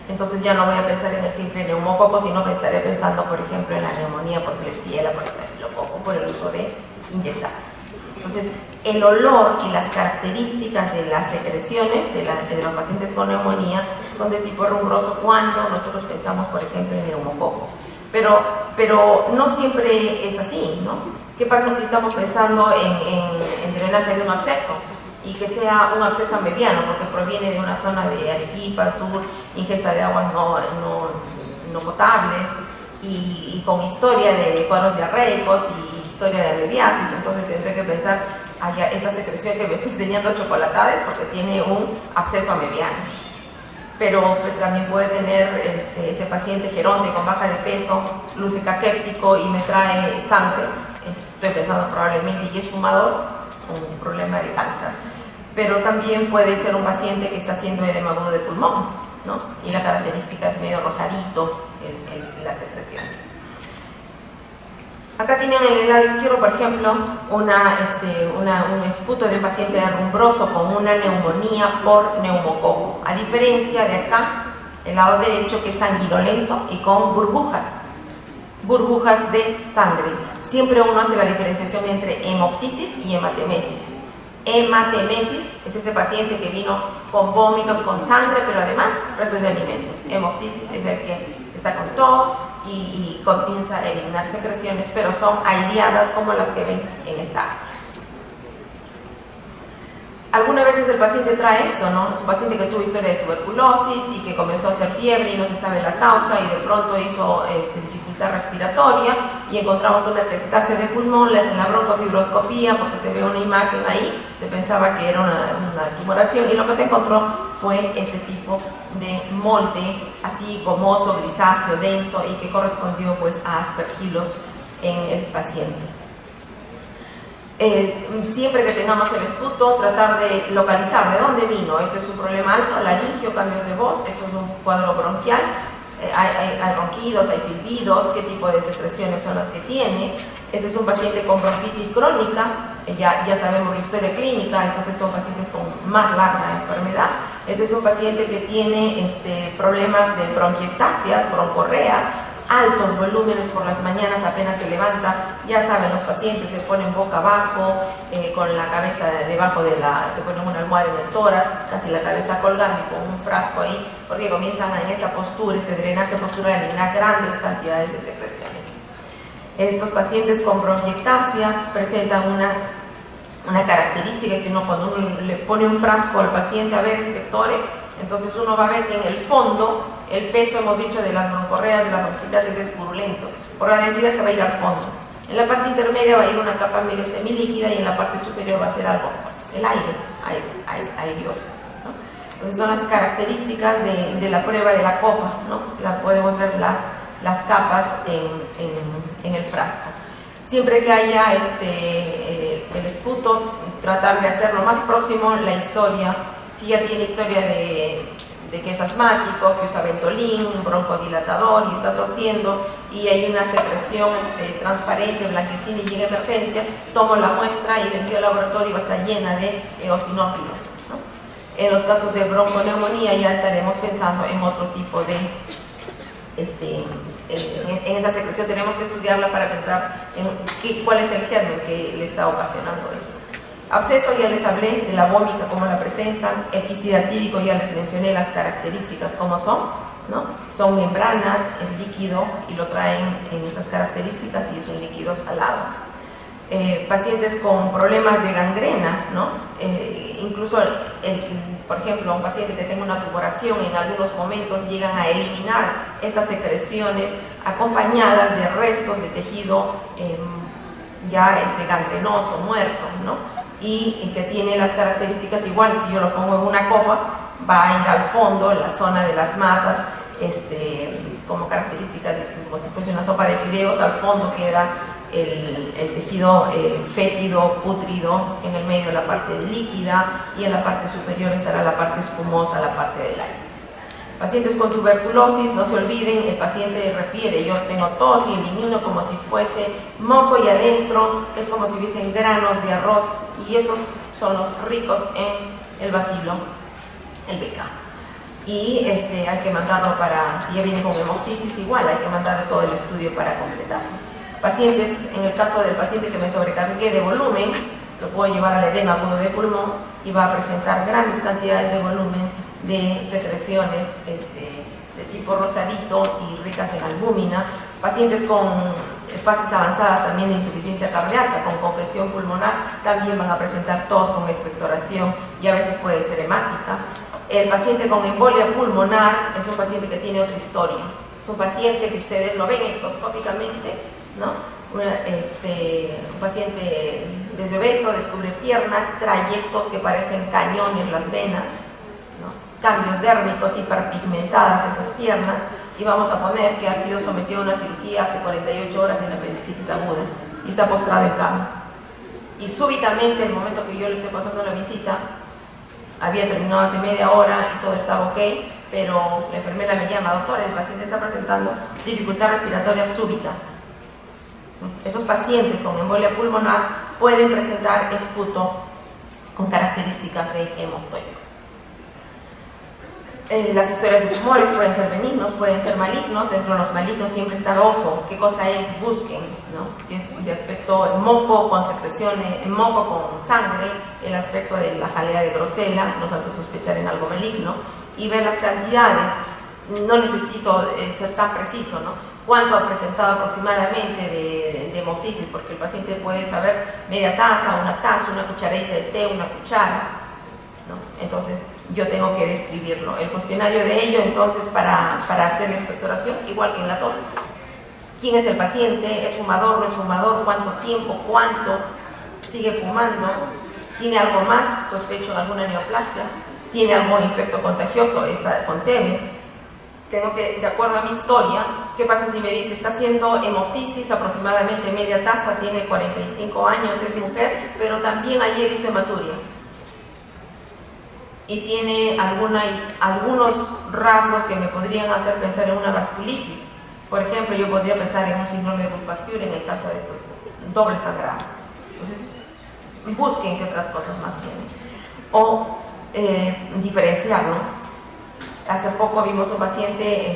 entonces ya no voy a pensar en el simple neumococo, sino me estaré pensando, por ejemplo, en la neumonía por Klebsiella, por estafilococo, por el uso de inyectables. Entonces, el olor y las características de las secreciones de los pacientes con neumonía son de tipo rumbroso cuando nosotros pensamos, por ejemplo, en neumococo. Pero pero no siempre es así, ¿no? ¿Qué pasa si estamos pensando en drenaje de un absceso? Y que sea un absceso mediano, porque proviene de una zona de Arequipa, sur, ingesta de aguas no potables, y con historia de cuadros diarreicos y historia de amebiasis. Entonces tendré que pensar, esta secreción que me está enseñando chocolatada es porque tiene un absceso amebiano. Pero también puede tener ese paciente geronte con baja de peso, luce caquéptico y me trae sangre, estoy pensando probablemente, y es fumador, un problema de cáncer. Pero también puede ser un paciente que está haciendo edema agudo de pulmón, ¿no? Y la característica es medio rosadito en las secreciones. Acá tienen en el lado izquierdo, por ejemplo, un esputo de un paciente derrumbroso con una neumonía por neumococo. A diferencia de acá, el lado derecho, que es sanguinolento y con burbujas de sangre. Siempre uno hace la diferenciación entre hemoptisis y hematemesis. Hematemesis es ese paciente que vino con vómitos, con sangre, pero además restos de alimentos. Hemoptisis es el que está con tos y comienza a eliminar secreciones, pero son aireadas como las que ven en esta área. Algunas veces el paciente trae esto, ¿no? Es un paciente que tuvo historia de tuberculosis y que comenzó a hacer fiebre y no se sabe la causa y de pronto hizo dificultad respiratoria y encontramos una ectasia de pulmón, le hacen la broncofibroscopía porque se ve una imagen ahí, se pensaba que era una tumoración y lo que se encontró fue este tipo de molde así gomoso, grisáceo, denso y que correspondió pues a aspergilos en el paciente. Siempre que tengamos el esputo, tratar de localizar de dónde vino. Esto es un problema alto, laringio, cambios de voz, esto es un cuadro bronquial, hay ronquidos, hay silbidos, qué tipo de secreciones son las que tiene. Este es un paciente con bronquitis crónica, ya sabemos la historia clínica, entonces son pacientes con más larga enfermedad. Este es un paciente que tiene problemas de bronquiectasias, broncorrea, altos volúmenes por las mañanas, apenas se levanta, ya saben los pacientes, se ponen boca abajo, con la cabeza debajo se ponen una almohada en el tórax, casi la cabeza colgando y con un frasco ahí, porque comienzan en esa postura, ese drenaje postural, a eliminar grandes cantidades de secreciones. Estos pacientes con bronquiectasias presentan una característica que cuando uno le pone un frasco al paciente a ver expectore, entonces uno va a ver que en el fondo el peso, hemos dicho, de las broncorreas, de las bronquiectasias es purulento. Por la densidad se va a ir al fondo. En la parte intermedia va a ir una capa medio semilíquida y en la parte superior va a ser algo, el aire airioso, ¿no? Entonces son las características de la prueba de la copa, ¿no? Podemos ver las capas en el frasco. Siempre que haya el esputo, tratar de hacer lo más próximo la historia. Si ya tiene historia de que es asmático, que usa Ventolin, un broncodilatador y está tosiendo y hay una secreción transparente, blanquecina y llega a emergencia, tomo la muestra y la envío al laboratorio y va a estar llena de eosinófilos, ¿no? En los casos de bronconeumonía ya estaremos pensando en otro tipo de en esa secreción tenemos que estudiarla para pensar en cuál es el germen que le está ocasionando esto. Absceso, ya les hablé de la vómica, cómo la presentan. El histidatídico, ya les mencioné las características, cómo son, ¿no? Son membranas, el líquido, y lo traen en esas características y es un líquido salado. Pacientes con problemas de gangrena, ¿no? Incluso, por ejemplo, un paciente que tenga una tumoración, en algunos momentos llegan a eliminar estas secreciones acompañadas de restos de tejido ya gangrenoso, muerto, ¿no? Y que tiene las características igual, si yo lo pongo en una copa, va a ir al fondo, en la zona de las masas, como característica, como si fuese una sopa de fideos, al fondo queda el tejido fétido, pútrido, en el medio la parte líquida y en la parte superior estará la parte espumosa, la parte del aire. Pacientes con tuberculosis, no se olviden, el paciente refiere, yo tengo tos y elimino como si fuese moco y adentro es como si hubiesen granos de arroz y esos son los ricos en el bacilo, el BK. Y hay que mandarlo si ya viene con hemoptisis, igual hay que mandar todo el estudio para completarlo. Pacientes, en el caso del paciente que me sobrecargué de volumen, lo puedo llevar al edema agudo de pulmón y va a presentar grandes cantidades de volumen de secreciones de tipo rosadito y ricas en albúmina. Pacientes con fases avanzadas también de insuficiencia cardíaca, con congestión pulmonar, también van a presentar tos con expectoración y a veces puede ser hemática. El paciente con embolia pulmonar es un paciente que tiene otra historia. Es un paciente que ustedes lo ven endoscópicamente, ¿no? Un paciente desde obeso, descubre piernas, trayectos que parecen cañones las venas, ¿no? Cambios dérmicos, hiperpigmentadas esas piernas, y vamos a poner que ha sido sometido a una cirugía hace 48 horas de una apendicitis aguda y está postrado en cama. Y súbitamente, el momento que yo le estoy pasando la visita, había terminado hace media hora y todo estaba ok, pero la enfermera me llama: doctor, el paciente está presentando dificultad respiratoria súbita. Esos pacientes con embolia pulmonar pueden presentar esputo con características de hemoftoico. Las historias de tumores pueden ser benignos, pueden ser malignos. Dentro de los malignos siempre está el ojo. ¿Qué cosa es? Busquen, ¿no? Si es de aspecto moco con secreciones, moco con sangre, el aspecto de la jalea de Grosella nos hace sospechar en algo maligno, y ver las cantidades. No necesito ser tan preciso, ¿no? Cuánto ha presentado aproximadamente de hemoptisis, porque el paciente puede saber media taza, una cucharadita de té, una cuchara, ¿no? Entonces yo tengo que describirlo. El cuestionario de ello, entonces, para hacer la expectoración, igual que en la tos. ¿Quién es el paciente? ¿Es fumador? ¿No es fumador? ¿Cuánto tiempo? ¿Cuánto? ¿Sigue fumando? ¿Tiene algo más? ¿Sospecho alguna neoplasia? ¿Tiene algún infecto contagioso? ¿Está con TB? Tengo que, de acuerdo a mi historia, ¿qué pasa si me dice está haciendo hemoptisis, aproximadamente media taza, tiene 45 años, es mujer, pero también ayer hizo hematuria? Y tiene algunos rasgos que me podrían hacer pensar en una vasculitis. Por ejemplo, yo podría pensar en un síndrome de Budd-Pasteur en el caso de eso, doble sangrado. Entonces, busquen qué otras cosas más tienen. O diferenciar, ¿no? Hace poco vimos un paciente,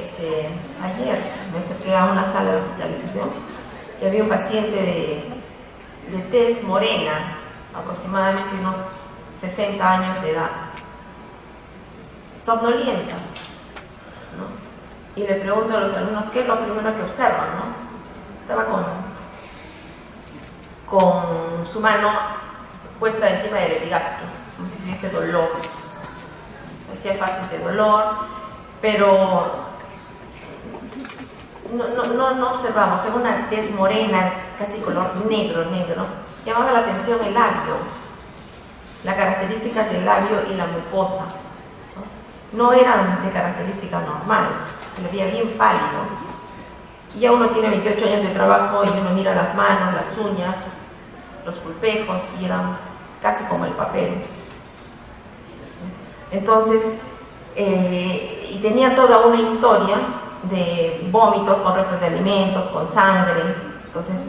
ayer me acerqué a una sala de hospitalización y había un paciente de tez morena, aproximadamente unos 60 años de edad, somnolienta, ¿no? Y le pregunto a los alumnos qué es lo primero que observan, ¿no? Estaba con su mano puesta encima del epigastrio, como si tuviese dolor. Hacía fases de dolor, pero no observamos, era una tez morena, casi color negro. Llamaba la atención el labio, las características del labio y la mucosa, no eran de característica normal, se le veía bien pálido. Y ya uno tiene 28 años de trabajo y uno mira las manos, las uñas, los pulpejos, y eran casi como el papel. Entonces, y tenía toda una historia de vómitos con restos de alimentos, con sangre. Entonces,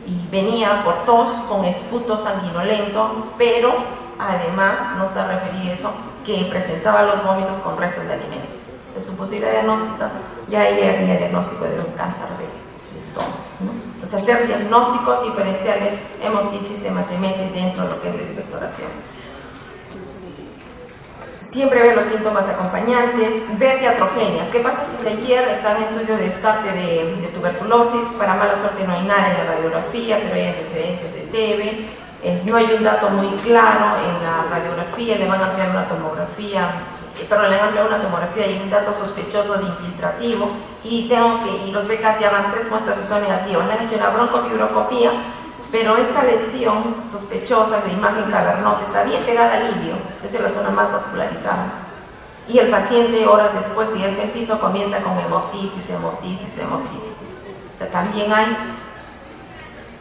y venía por tos con esputo sanguinolento, pero además no está referido eso, que presentaba los vómitos con restos de alimentos. De su posibilidad diagnóstica, ya ella tenía diagnóstico de un cáncer de estómago, ¿no? O sea, hacer diagnósticos diferenciales, hemoptisis, hematemesis dentro de lo que es la expectoración. Siempre ver los síntomas acompañantes, ver iatrogenias. ¿Qué pasa si de ayer está en estudio de descarte de tuberculosis? Para mala suerte no hay nada en la radiografía, pero hay antecedentes de TB. No hay un dato muy claro en la radiografía, le van a ampliar una tomografía, le han ampliado una tomografía y un dato sospechoso de infiltrativo, y los becas ya van 3 muestras y son negativas. Le han hecho una broncofibroscopía, pero esta lesión sospechosa de imagen cavernosa está bien pegada al ilio, es la zona más vascularizada. Y el paciente, horas después que ya está en piso, comienza con hemoptisis. O sea, también hay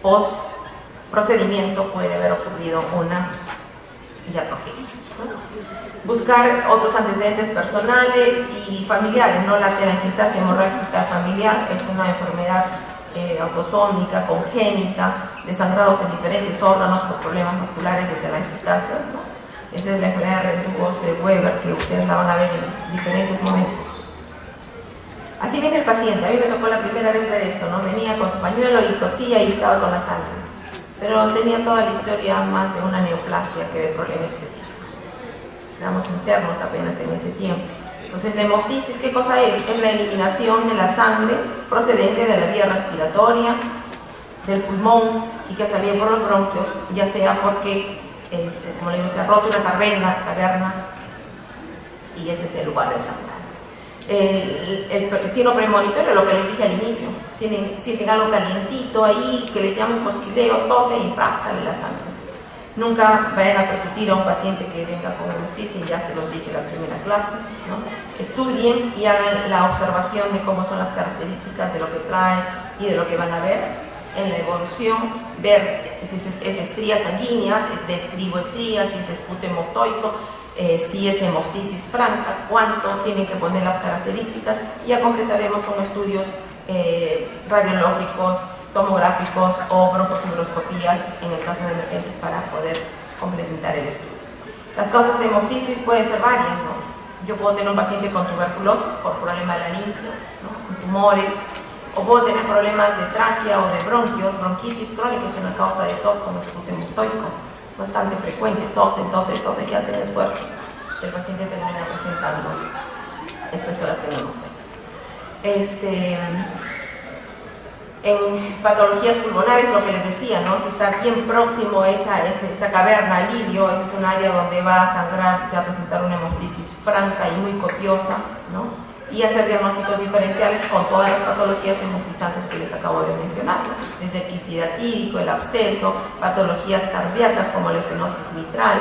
post-procedimiento, puede haber ocurrido una iatrogenia, ¿no? Buscar otros antecedentes personales y familiares, ¿no? La telangiectasia hemorrágica familiar es una enfermedad autosómica, congénita, de sangrados en diferentes órganos por problemas musculares de telangiectasias, ¿no? Esa es la enfermedad de Rett-Weber de Weber, que ustedes la van a ver en diferentes momentos. Así viene el paciente. A mí me tocó la primera vez ver esto, ¿no? Venía con su pañuelo y tosía y estaba con la sangre, pero tenía toda la historia más de una neoplasia que de problema específico. Éramos internos apenas en ese tiempo. Entonces, la hemoptisis, ¿qué cosa es? Es la eliminación de la sangre procedente de la vía respiratoria, del pulmón y que salía por los bronquios, ya sea porque, como le digo, se ha roto una caverna y ese es el lugar de sangrar. El signo premonitorio, lo que les dije al inicio, sienten algo calientito ahí, que le llaman cosquilleo, tose y ¡pam! Sale la sangre. Nunca vayan a percutir a un paciente que venga con hemoptisis, ya se los dije en la primera clase, ¿no? Estudien y hagan la observación de cómo son las características de lo que trae y de lo que van a ver en la evolución, ver si es estrías sanguíneas, describo estrías, si es esputo hemoptoico, si es hemoptisis franca, cuánto tienen que poner las características, y ya completaremos con estudios radiológicos, tomográficos o broncofibroscopías en el caso de emergencias para poder complementar el estudio. Las causas de hemoptisis pueden ser varias, ¿no? Yo puedo tener un paciente con tuberculosis por problema laríngeo, ¿no? Con tumores, o puedo tener problemas de tráquea o de bronquios. Bronquitis crónica es una causa de tos con esputo hemoptoico, bastante frecuente, tose y hacen esfuerzo. El paciente termina presentando expectoración hemoptoica. En patologías pulmonares, lo que les decía, ¿no? Si está bien próximo esa caverna al ilio, ese es un área donde va a sangrar, se va a presentar una hemoptisis franca y muy copiosa, ¿no? Y hacer diagnósticos diferenciales con todas las patologías hemoptizantes que les acabo de mencionar, ¿no? Desde el quistidatídico, el absceso, patologías cardíacas como la estenosis mitral,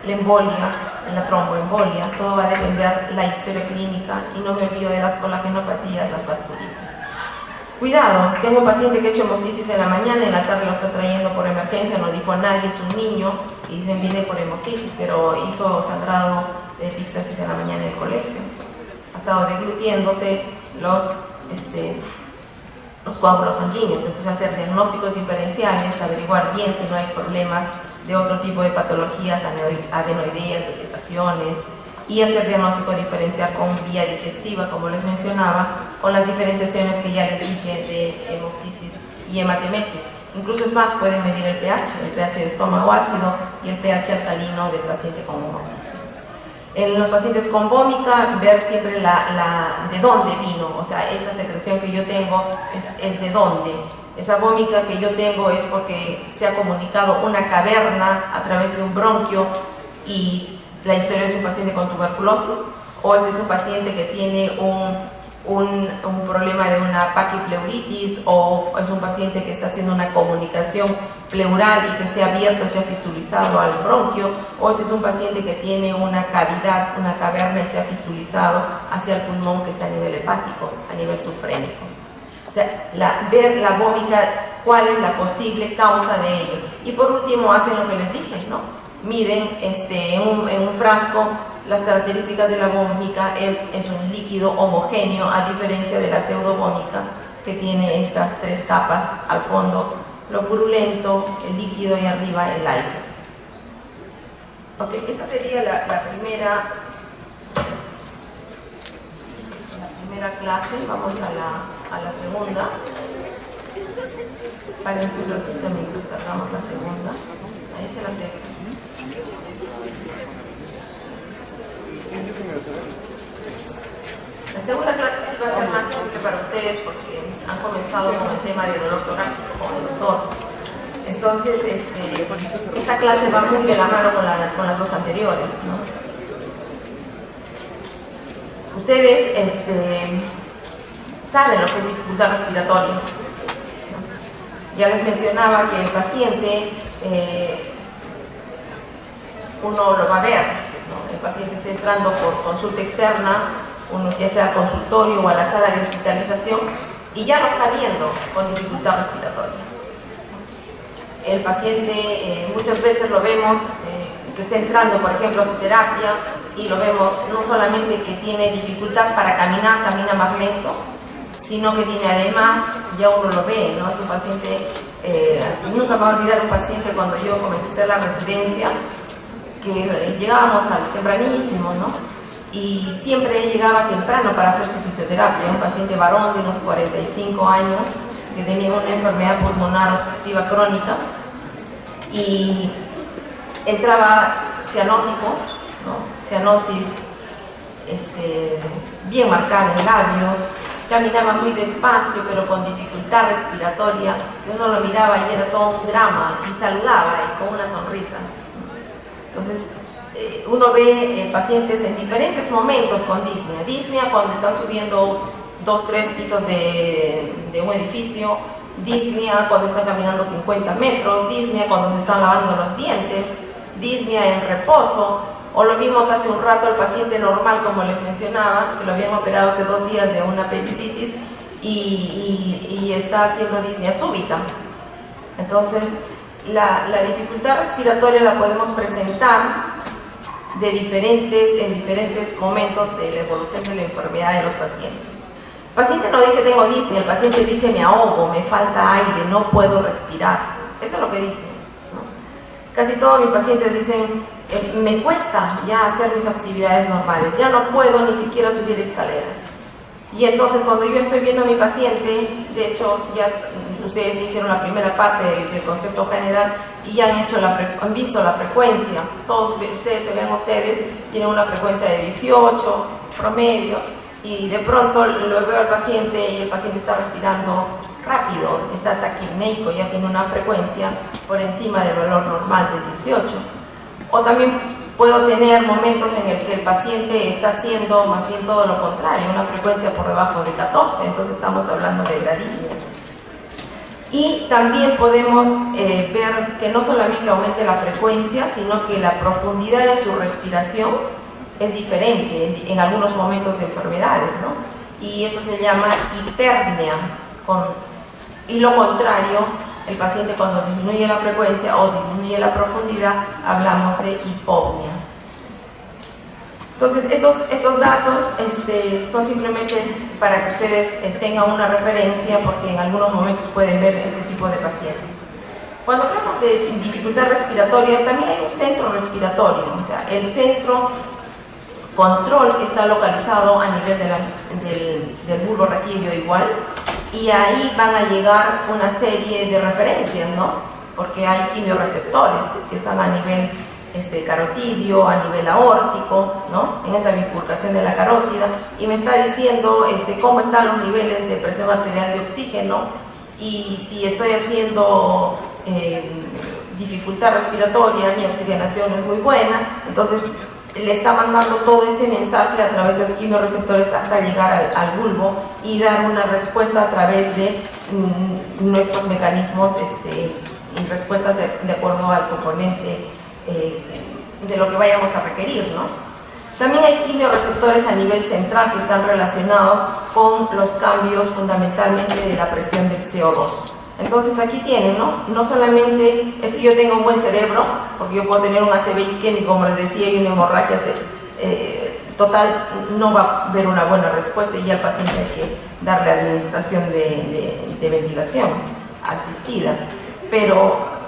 la embolia, la tromboembolia. Todo va a depender la historia clínica, y no me olvido de las colagenopatías, las vasculitis. Cuidado, tengo un paciente que ha hecho hemoptisis en la mañana, en la tarde lo está trayendo por emergencia, no dijo a nadie, es un niño, y dicen viene por hemoptisis, pero hizo sangrado de epístasis en la mañana en el colegio. Ha estado deglutiéndose los coágulos sanguíneos, entonces hacer diagnósticos diferenciales, averiguar bien si no hay problemas de otro tipo de patologías, adenoideas, vegetaciones, y hacer diagnóstico diferencial con vía digestiva, como les mencionaba, con las diferenciaciones que ya les dije de hemoptisis y hematemesis. Incluso es más, pueden medir el pH de estómago ácido y el pH alcalino del paciente con hemoptisis. En los pacientes con vómica, ver siempre de dónde vino, o sea, esa secreción que yo tengo es de dónde. Esa vómica que yo tengo es porque se ha comunicado una caverna a través de un bronquio, y la historia es un paciente con tuberculosis, o este es un paciente que tiene un problema de una paquipleuritis, o es un paciente que está haciendo una comunicación pleural y que se ha abierto, se ha fistulizado al bronquio, o este es un paciente que tiene una cavidad, una caverna, y se ha fistulizado hacia el pulmón, que está a nivel hepático, a nivel subfrénico. O sea, ver la vómica, cuál es la posible causa de ello. Y por último, hacen lo que les dije, ¿no? Miden en un frasco las características de la vómica, es un líquido homogéneo, a diferencia de la pseudovómica, que tiene estas tres capas: al fondo lo purulento, el líquido, y arriba el aire. Ok, esa sería la primera clase. Vamos a la segunda. Párense un ratito mientras cargamos la segunda. Ahí se las dejo. La segunda clase sí va a ser más simple para ustedes, porque han comenzado con el tema de dolor torácico con el doctor. Entonces, esta clase va muy de la mano con las dos anteriores, ¿no? Ustedes saben lo que es dificultad respiratoria, ¿no? Ya les mencionaba que el paciente, uno lo va a ver, ¿no? El paciente está entrando por consulta externa, uno ya sea al consultorio o a la sala de hospitalización, y ya lo está viendo con dificultad respiratoria. El paciente muchas veces lo vemos que está entrando, por ejemplo, a su terapia, y lo vemos no solamente que tiene dificultad para caminar, camina más lento, sino que tiene además, ya uno lo ve, ¿no? Es un paciente, nunca me voy a olvidar un paciente cuando yo comencé a hacer la residencia, que llegábamos tempranísimo, ¿no? Y siempre llegaba temprano para hacer su fisioterapia, un paciente varón de unos 45 años, que tenía una enfermedad pulmonar obstructiva crónica, y entraba cianótico, ¿no? Cianosis bien marcada en labios, caminaba muy despacio pero con dificultad respiratoria, y uno lo miraba y era todo un drama, y saludaba y con una sonrisa. Entonces uno ve pacientes en diferentes momentos con disnea. Disnea cuando están subiendo 2, 3 pisos de un edificio, disnea cuando están caminando 50 metros, disnea cuando se están lavando los dientes, disnea en reposo, o lo vimos hace un rato al paciente normal, como les mencionaba, que lo habían operado hace 2 días de una apendicitis y está haciendo disnea súbita. Entonces, la dificultad respiratoria la podemos presentar en diferentes momentos de la evolución de la enfermedad de los pacientes. El paciente no dice tengo disnea, el paciente dice me ahogo, me falta aire, no puedo respirar. Eso es lo que dicen, ¿no? Casi todos mis pacientes dicen me cuesta ya hacer mis actividades normales, ya no puedo ni siquiera subir escaleras. Y entonces cuando yo estoy viendo a mi paciente, de hecho ya ustedes hicieron la primera parte del concepto general y ya han visto la frecuencia. Todos ustedes tienen una frecuencia de 18 promedio, y de pronto lo veo al paciente y el paciente está respirando rápido, está taquipneico, ya tiene una frecuencia por encima del valor normal de 18. O también puedo tener momentos en el que el paciente está haciendo más bien todo lo contrario, una frecuencia por debajo de 14, entonces estamos hablando de bradismia. Y también podemos ver que no solamente aumente la frecuencia, sino que la profundidad de su respiración es diferente en algunos momentos de enfermedades, ¿no? Y eso se llama hiperpnea. Y lo contrario, el paciente cuando disminuye la frecuencia o disminuye la profundidad, hablamos de hipopnea. Entonces, estos datos son simplemente para que ustedes tengan una referencia, porque en algunos momentos pueden ver este tipo de pacientes. Cuando hablamos de dificultad respiratoria, también hay un centro respiratorio, o sea, el centro control está localizado a nivel del bulbo raquídeo igual, y ahí van a llegar una serie de referencias, ¿no? Porque hay quimioreceptores que están a nivel carotidio, a nivel aórtico, ¿no? En esa bifurcación de la carótida, y me está diciendo cómo están los niveles de presión arterial de oxígeno, y si estoy haciendo dificultad respiratoria, mi oxigenación es muy buena. Entonces le está mandando todo ese mensaje a través de los quimioreceptores hasta llegar al bulbo y dar una respuesta a través de nuestros mecanismos y respuestas de acuerdo al componente de lo que vayamos a requerir, ¿no? También hay quimioreceptores a nivel central que están relacionados con los cambios fundamentalmente de la presión del CO2. Entonces aquí tienen, ¿no? No solamente es que yo tenga un buen cerebro, porque yo puedo tener un ACV isquémico, como les decía, y una hemorragia total, no va a haber una buena respuesta, y al paciente hay que darle administración de ventilación asistida. Pero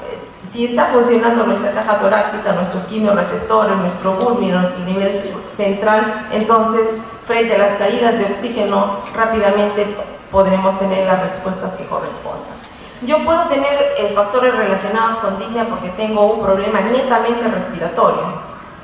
si está funcionando nuestra caja torácica, nuestros quimioreceptores, nuestro bulbo, nuestro nivel central, entonces frente a las caídas de oxígeno rápidamente podremos tener las respuestas que correspondan. Yo puedo tener factores relacionados con disnea porque tengo un problema netamente respiratorio.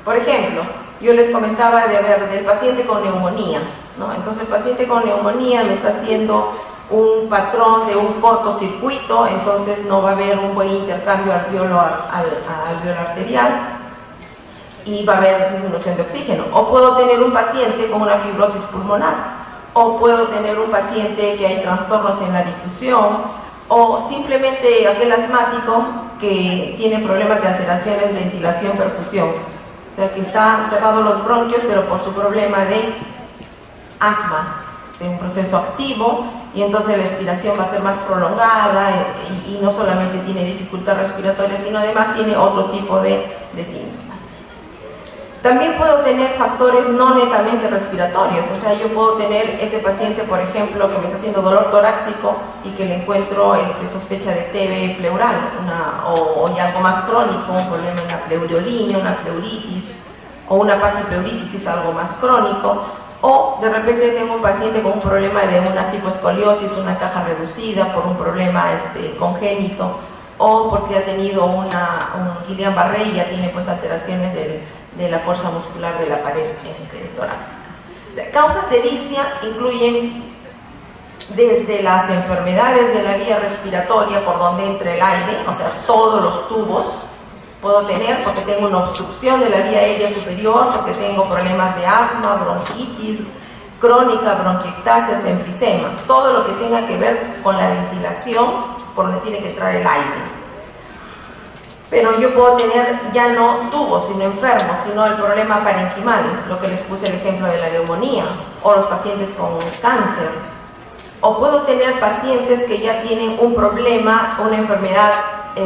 Por ejemplo, yo les comentaba del paciente con neumonía, ¿no? Entonces el paciente con neumonía me está haciendo un patrón de un cortocircuito, entonces no va a haber un buen intercambio alveolo arterial y va a haber disminución de oxígeno. O puedo tener un paciente con una fibrosis pulmonar, o puedo tener un paciente que hay trastornos en la difusión, o simplemente aquel asmático que tiene problemas de alteraciones, ventilación, perfusión. O sea, que está cerrado los bronquios, pero por su problema de asma, un proceso activo, y entonces la expiración va a ser más prolongada y no solamente tiene dificultad respiratoria, sino además tiene otro tipo de síntomas. También puedo tener factores no netamente respiratorios, o sea, yo puedo tener ese paciente, por ejemplo, que me está haciendo dolor torácico y que le encuentro sospecha de TB pleural, o algo más crónico, un problema en la pleurolimia, una pleuritis, o una paquipleuritis, es algo más crónico. O de repente tengo un paciente con un problema de una cifoescoliosis, una caja reducida por un problema congénito, o porque ha tenido un Guillain-Barré y ya tiene pues alteraciones de la fuerza muscular de la pared torácica. O sea, causas de disnea incluyen desde las enfermedades de la vía respiratoria por donde entra el aire, o sea, todos los tubos puedo tener porque tengo una obstrucción de la vía aérea superior, porque tengo problemas de asma, bronquitis crónica, bronquiectasias, enfisema, todo lo que tenga que ver con la ventilación por donde tiene que entrar el aire. Pero yo puedo tener ya no tubos, sino enfermos, sino el problema parenquimal, lo que les puse el ejemplo de la neumonía, o los pacientes con cáncer. O puedo tener pacientes que ya tienen un problema, una enfermedad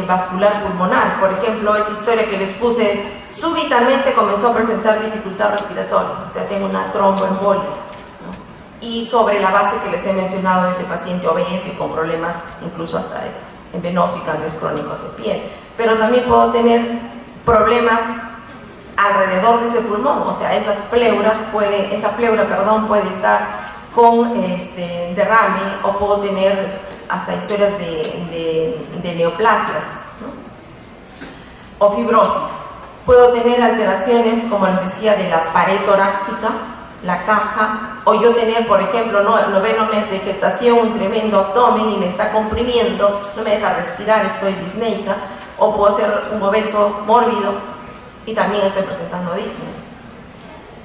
vascular pulmonar. Por ejemplo, esa historia que les puse, súbitamente comenzó a presentar dificultad respiratoria, o sea, tengo una tromboembolia, ¿no? Y sobre la base que les he mencionado de ese paciente obeso y con problemas incluso hasta en venoso y cambios crónicos de piel. Pero también puedo tener problemas alrededor de ese pulmón, o sea, esa pleura puede estar con derrame, o puedo tener hasta historias de neoplasias, ¿no? O fibrosis. Puedo tener alteraciones, como les decía, de la pared torácica, la caja, o yo tener, por ejemplo, noveno mes de gestación, un tremendo abdomen y me está comprimiendo, no me deja respirar, estoy disneica, o puedo ser un obeso mórbido y también estoy presentando disnea.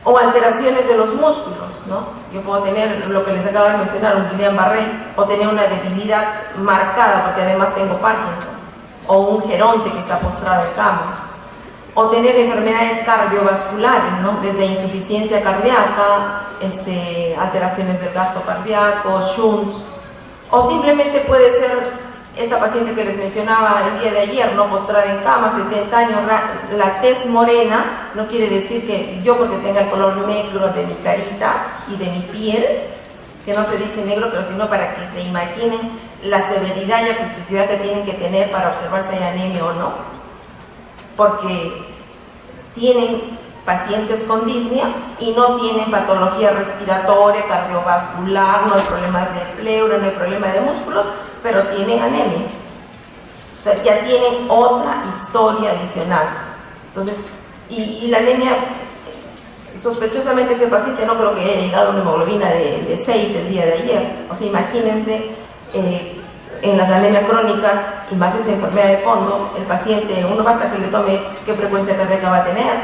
O alteraciones de los músculos, ¿no? Yo puedo tener lo que les acabo de mencionar, un Guillain-Barré, o tener una debilidad marcada porque además tengo Parkinson, o un geronte que está postrado en cama, o tener enfermedades cardiovasculares, ¿no? Desde insuficiencia cardíaca, alteraciones del gasto cardíaco, shunts, o simplemente puede ser esa paciente que les mencionaba el día de ayer, ¿no? Postrada en cama, 70 años, la tez morena, no quiere decir que yo porque tenga el color negro de mi carita y de mi piel, que no se dice negro, pero sino para que se imaginen la severidad y acuosidad que tienen que tener para observar si hay anemia o no, porque tienen pacientes con disnea y no tienen patología respiratoria, cardiovascular, no hay problemas de pleura, no hay problema de músculos, pero tienen anemia. O sea, ya tienen otra historia adicional. Entonces, y la anemia, sospechosamente ese paciente no creo que haya llegado a una hemoglobina de 6 el día de ayer. O sea, imagínense en las anemias crónicas y más esa enfermedad de fondo, el paciente, uno basta que le tome qué frecuencia cardíaca va a tener,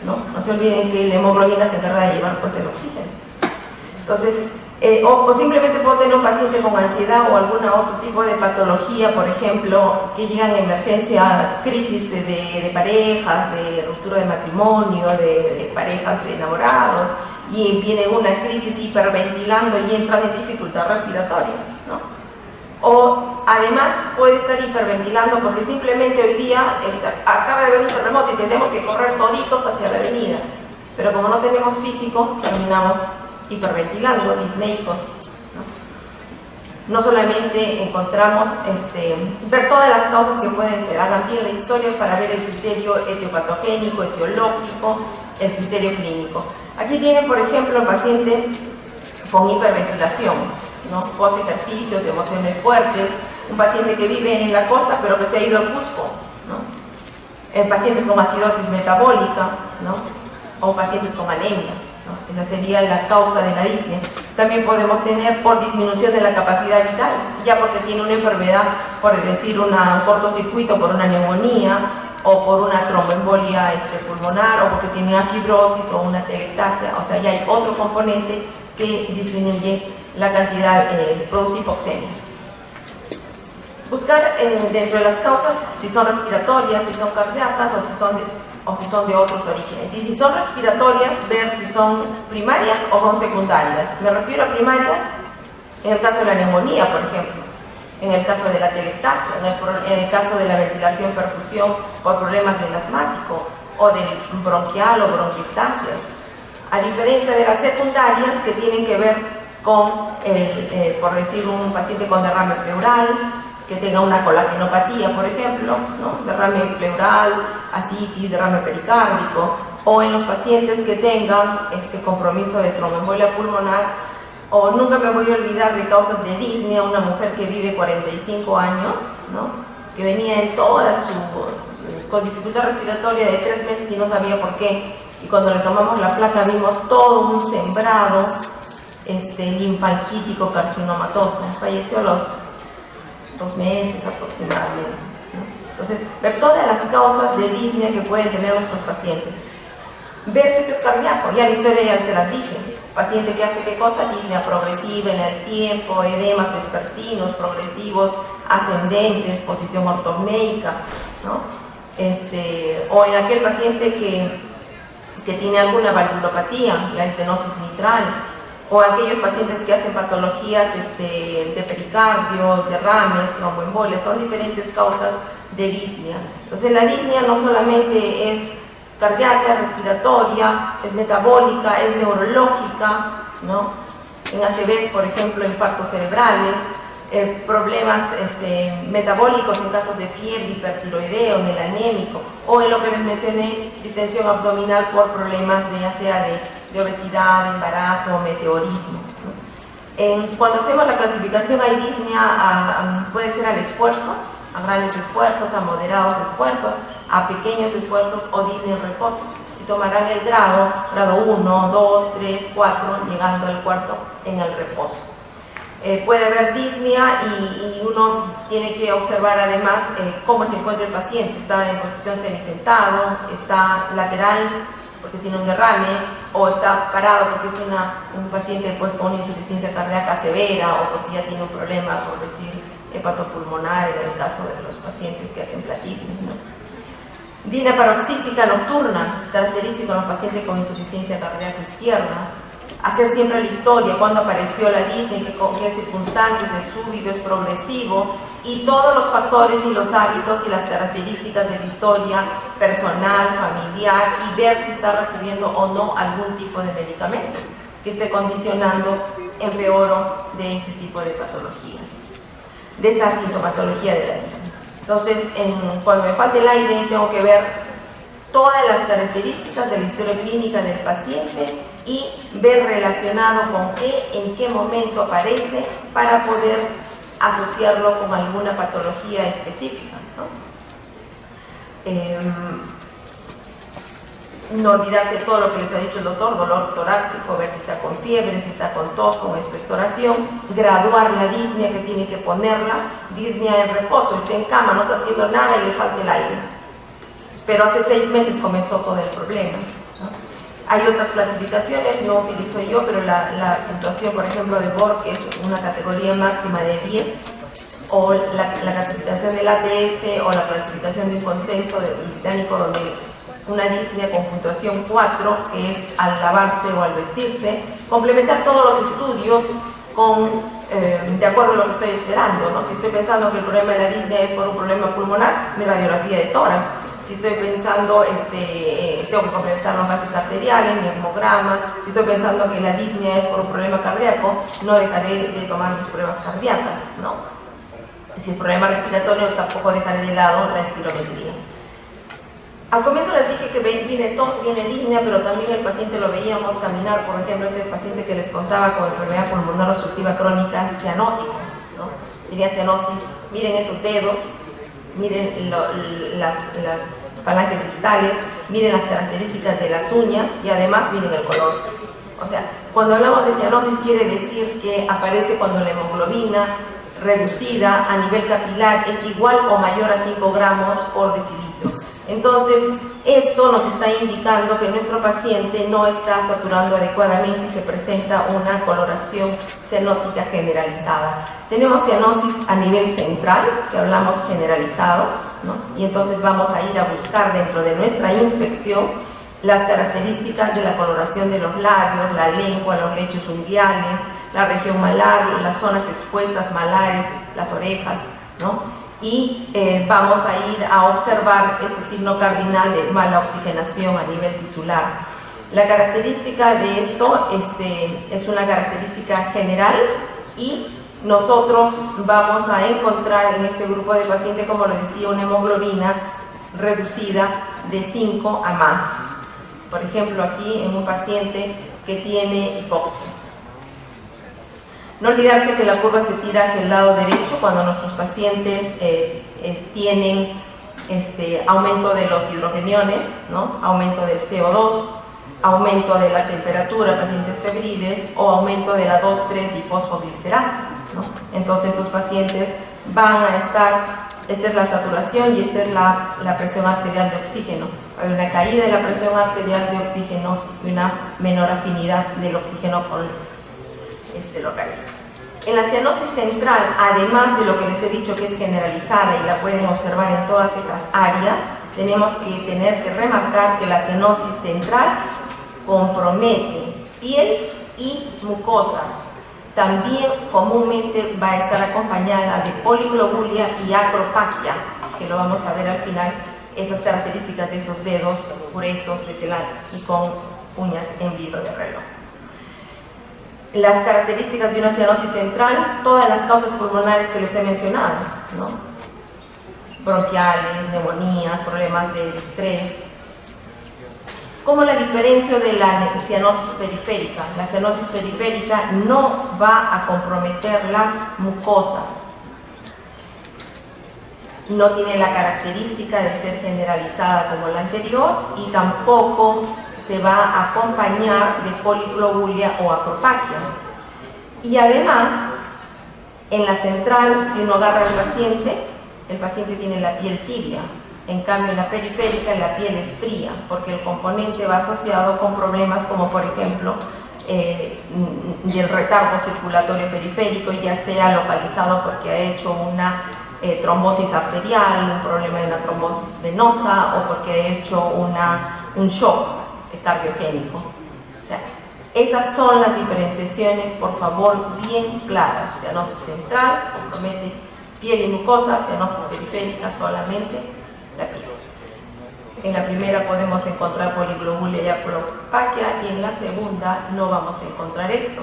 ¿no? No se olviden que la hemoglobina se encarga de llevar pues el oxígeno. Entonces, o simplemente puedo tener un paciente con ansiedad o algún otro tipo de patología, por ejemplo, que llegan a emergencia, crisis de parejas, de ruptura de matrimonio, de parejas de enamorados, y viene una crisis hiperventilando y entran en dificultad respiratoria, ¿no? O además puede estar hiperventilando porque simplemente hoy día acaba de haber un terremoto y tenemos que correr toditos hacia la avenida, pero como no tenemos físico, terminamos hiperventilando, disneicos, ¿no? No solamente encontramos ver todas las causas que pueden ser, hagan bien la historia para ver el criterio etiopatogénico, etiológico, el criterio clínico. Aquí tienen, por ejemplo, el paciente con hiperventilación, ¿no? Post ejercicios, emociones fuertes, un paciente que vive en la costa pero que se ha ido al Cusco, ¿no? Pacientes con acidosis metabólica, ¿no? O pacientes con anemia, ¿no? Esa sería la causa de la disnea. También podemos tener por disminución de la capacidad vital, ya porque tiene una enfermedad, por decir un cortocircuito por una neumonía o por una tromboembolia pulmonar, o porque tiene una fibrosis o una telectasia, o sea, ya hay otro componente que disminuye la cantidad, produce hipoxemia. Buscar dentro de las causas si son respiratorias, si son cardíacas o si son de otros orígenes. Y si son respiratorias, ver si son primarias o son secundarias. Me refiero a primarias en el caso de la neumonía, por ejemplo, en el caso de la telectasia, en el caso de la ventilación perfusión por problemas del asmático o del bronquial o bronquiectasias. A diferencia de las secundarias que tienen que ver con, por decir, un paciente con derrame pleural, que tenga una colagenopatía, por ejemplo, ¿no? Derrame pleural, ascitis, derrame pericárdico, o en los pacientes que tengan compromiso de tromboembolia pulmonar, o nunca me voy a olvidar de causas de disnea, una mujer que vive 45 años, ¿no? Que venía en toda con dificultad respiratoria de 3 meses y no sabía por qué, y cuando le tomamos la placa vimos todo un sembrado linfangítico carcinomatoso. Falleció a los 2 meses aproximadamente, ¿no? Entonces, ver todas las causas de disnea que pueden tener nuestros pacientes. Ver sitios cardíacos, ya la historia ya se las dije. Paciente que hace qué cosa, disnea progresiva en el tiempo, edemas vespertinos, progresivos, ascendentes, posición ortopneica, ¿no? O en aquel paciente que tiene alguna valvulopatía, la estenosis mitral, o aquellos pacientes que hacen patologías de pericardio, derrames, tromboembolias, son diferentes causas de disnea. Entonces la disnea no solamente es cardíaca, respiratoria, es metabólica, es neurológica, ¿no? En ACVs, por ejemplo, infartos cerebrales, problemas metabólicos en casos de fiebre, hipertiroideo, en el anémico, o en lo que les mencioné, distensión abdominal por problemas ya sea de obesidad, embarazo, meteorismo, ¿no? Cuando hacemos la clasificación hay disnea, puede ser al esfuerzo, a grandes esfuerzos, a moderados esfuerzos, a pequeños esfuerzos o disnea en reposo. Y tomarán el grado 1, 2, 3, 4, llegando al cuarto en el reposo. Puede haber disnea y uno tiene que observar además cómo se encuentra el paciente. Está en posición semisentado, está lateral porque tiene un derrame, o está parado porque es un paciente pues, con una insuficiencia cardíaca severa o porque ya tiene un problema, por decir, hepatopulmonar en el caso de los pacientes que hacen platitis, ¿no? Disnea paroxística nocturna, es característico en los pacientes con insuficiencia cardíaca izquierda. Hacer siempre la historia, cuándo apareció la disnea, en qué circunstancias, es súbito, es progresivo, y todos los factores y los hábitos y las características de la historia personal, familiar, y ver si está recibiendo o no algún tipo de medicamentos que esté condicionando empeoro de este tipo de patologías, de esta sintomatología de la disnea. Entonces, cuando me falte el aire, tengo que ver todas las características de la historia clínica del paciente y ver relacionado con qué, en qué momento aparece para poder asociarlo con alguna patología específica, ¿no? No olvidarse de todo lo que les ha dicho el doctor, dolor torácico, ver si está con fiebre, si está con tos, con expectoración, graduar la disnea que tiene que ponerla, disnea en reposo, está en cama, no está haciendo nada y le falta el aire. Pero hace 6 meses comenzó todo el problema, ¿no? Hay otras clasificaciones, no utilizo yo, pero la puntuación, por ejemplo, de Borg, que es una categoría máxima de 10, o la clasificación del ATS, o la clasificación de un consenso británico donde una disnea con puntuación 4, que es al lavarse o al vestirse, complementar todos los estudios de acuerdo a lo que estoy esperando, ¿no? Si estoy pensando que el problema de la disnea es por un problema pulmonar, mi radiografía de tórax. Si estoy pensando, tengo que complementar los gases arteriales, mi hemograma. Si estoy pensando que la disnea es por un problema cardíaco, no dejaré de tomar mis pruebas cardíacas, ¿no? Si el problema respiratorio, tampoco dejaré de lado la espirometría. Al comienzo les dije que viene tos, viene disnea, pero también el paciente lo veíamos caminar, por ejemplo, ese paciente que les contaba con enfermedad pulmonar obstructiva crónica cianótica, ¿no? Tenía cianosis, miren esos dedos, miren las falanges distales, miren las características de las uñas y además miren el color. O sea, cuando hablamos de cianosis quiere decir que aparece cuando la hemoglobina reducida a nivel capilar es igual o mayor a 5 gramos por decilitro. Entonces, esto nos está indicando que nuestro paciente no está saturando adecuadamente y se presenta una coloración cianótica generalizada. Tenemos cianosis a nivel central, que hablamos generalizado, ¿no? Y entonces vamos a ir a buscar dentro de nuestra inspección las características de la coloración de los labios, la lengua, los lechos unguiales, la región malar, las zonas expuestas malares, las orejas, ¿no? Y vamos a ir a observar este signo cardinal de mala oxigenación a nivel tisular. La característica de esto es una característica general y nosotros vamos a encontrar en este grupo de pacientes, como les decía, una hemoglobina reducida de 5 a más. Por ejemplo, aquí en un paciente que tiene hipoxia. No olvidarse que la curva se tira hacia el lado derecho cuando nuestros pacientes tienen aumento de los hidrogeniones, ¿no? Aumento del CO2, aumento de la temperatura, pacientes febriles, o aumento de la 2,3-difosfoglicerasa, ¿no? Entonces estos pacientes van a estar, esta es la saturación y esta es la presión arterial de oxígeno. Hay una caída de la presión arterial de oxígeno y una menor afinidad del oxígeno con el organismo. En la cianosis central, además de lo que les he dicho que es generalizada y la pueden observar en todas esas áreas, tenemos que remarcar que la cianosis central compromete piel y mucosas. También comúnmente va a estar acompañada de poliglobulia y acropaquia, que lo vamos a ver al final, esas características de esos dedos gruesos de telar y con uñas en vidrio de reloj. Las características de una cianosis central, todas las causas pulmonares que les he mencionado, ¿no? Bronquiales, neumonías, problemas de distrés. ¿Cómo la diferencio de la cianosis periférica? La cianosis periférica no va a comprometer las mucosas. No tiene la característica de ser generalizada como la anterior y tampoco se va a acompañar de poliglobulia o acropaquia. Y además, en la central, si uno agarra al paciente, el paciente tiene la piel tibia. En cambio, en la periférica la piel es fría, porque el componente va asociado con problemas como, por ejemplo, del retardo circulatorio periférico, ya sea localizado porque ha hecho una trombosis arterial, un problema de una trombosis venosa o porque ha hecho un shock cardiogénico. O sea, esas son las diferenciaciones, por favor, bien claras. Cianosis central compromete piel y mucosa, cianosis periférica solamente la piel. En la primera podemos encontrar poliglobulia y acropaquia y en la segunda no vamos a encontrar esto.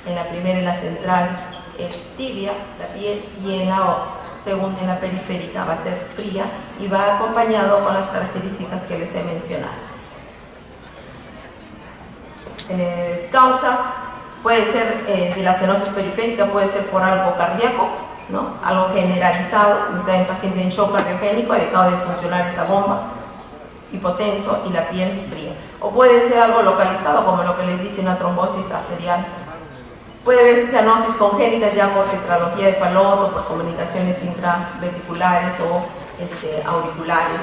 En la primera, en la central, es tibia la piel y en la segunda, en la periférica, va a ser fría y va acompañado con las características que les he mencionado. Causas, puede ser de la cianosis periférica, puede ser por algo cardíaco, ¿no? Algo generalizado, está en paciente en shock cardiogénico, ha dejado de funcionar esa bomba, hipotenso y la piel fría. O puede ser algo localizado, como lo que les dice una trombosis arterial. Puede haber cianosis congénitas ya por tetralogía de Fallot o por comunicaciones intraventriculares o auriculares,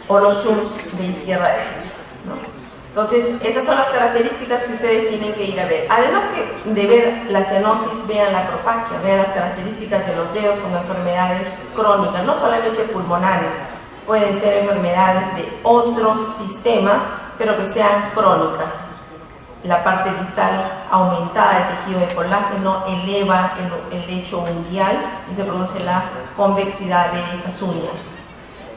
o los shunts de izquierda a derecha, ¿no? Entonces, esas son las características que ustedes tienen que ir a ver. Además de ver la cianosis, vean la acropaquia, vean las características de los dedos como enfermedades crónicas, no solamente pulmonares, pueden ser enfermedades de otros sistemas, pero que sean crónicas. La parte distal aumentada del tejido de colágeno eleva el lecho unguial y se produce la convexidad de esas uñas.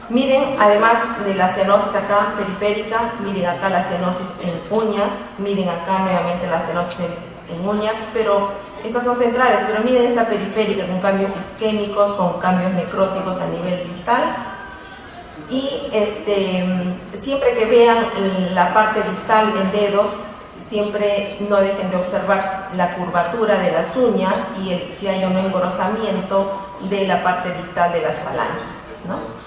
Miren, además de la cianosis acá periférica, miren acá la cianosis en uñas, miren acá nuevamente la cianosis en uñas, pero estas son centrales, pero miren esta periférica con cambios isquémicos, con cambios necróticos a nivel distal. Y siempre que vean la parte distal en dedos, siempre no dejen de observar la curvatura de las uñas y si hay un engrosamiento de la parte distal de las falanges, ¿no?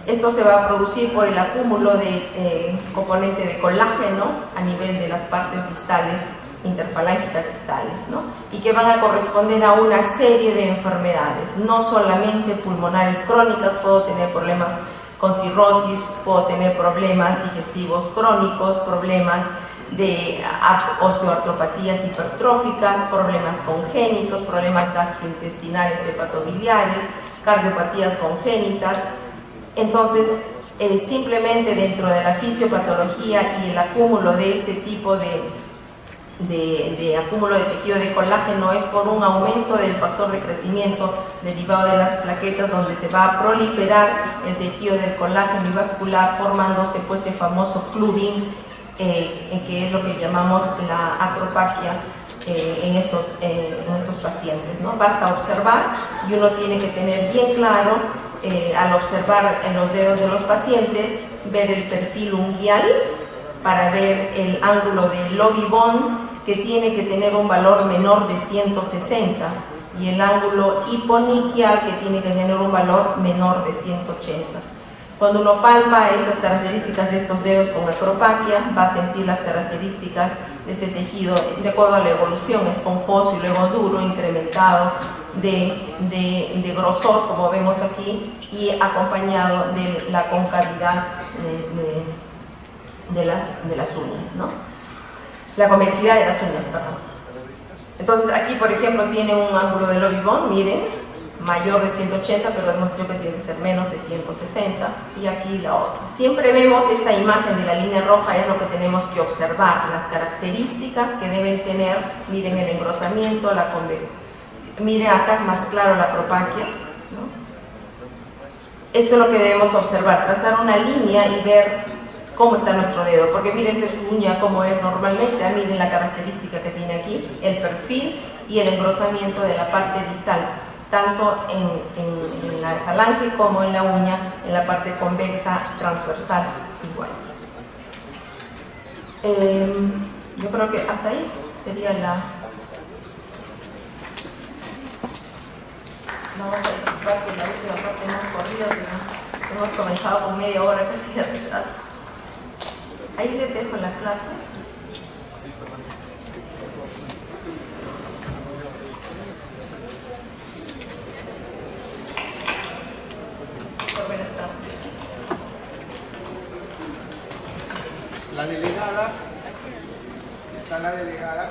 Esto se va a producir por el acúmulo de componente de colágeno a nivel de las partes distales, interfalángicas distales, ¿no? Y que van a corresponder a una serie de enfermedades, no solamente pulmonares crónicas. Puedo tener problemas con cirrosis, puedo tener problemas digestivos crónicos, problemas de osteoartropatías hipertróficas, problemas congénitos, problemas gastrointestinales hepatobiliares, cardiopatías congénitas. Entonces, simplemente dentro de la fisiopatología y el acúmulo de este tipo de acúmulo de tejido de colágeno es por un aumento del factor de crecimiento derivado de las plaquetas, donde se va a proliferar el tejido del colágeno y vascular, formándose pues este famoso clubbing, que es lo que llamamos la acropaquia en estos pacientes, ¿no? Basta observar y uno tiene que tener bien claro, al observar en los dedos de los pacientes, ver el perfil unguial para ver el ángulo del lobibón, que tiene que tener un valor menor de 160, y el ángulo hiponiquial, que tiene que tener un valor menor de 180. Cuando uno palpa esas características de estos dedos con acropaquia, va a sentir las características de ese tejido de acuerdo a la evolución, esponjoso y luego duro, incrementado de grosor, como vemos aquí, y acompañado de la concavidad de las uñas, ¿no? La convexidad de las uñas, perdón. Entonces aquí, por ejemplo, tiene un ángulo de Lovibond, miren, mayor de 180, pero hemos dicho que tiene que ser menos de 160, y aquí la otra. Siempre vemos esta imagen de la línea roja, es lo que tenemos que observar, las características que deben tener, miren el engrosamiento, la convexidad. Miren acá es más claro la acropaquia, ¿no? Esto es lo que debemos observar, trazar una línea y ver cómo está nuestro dedo, porque mírense su uña como es normalmente, miren la característica que tiene aquí, el perfil y el engrosamiento de la parte distal, tanto en la falange como en la uña, en la parte convexa, transversal, igual. Yo creo que hasta ahí sería la... Vamos a disculpar que la última parte no hemos corrido, hemos comenzado con media hora casi de retraso. Ahí les dejo la clase. Buenas tardes. La delegada, está la delegada.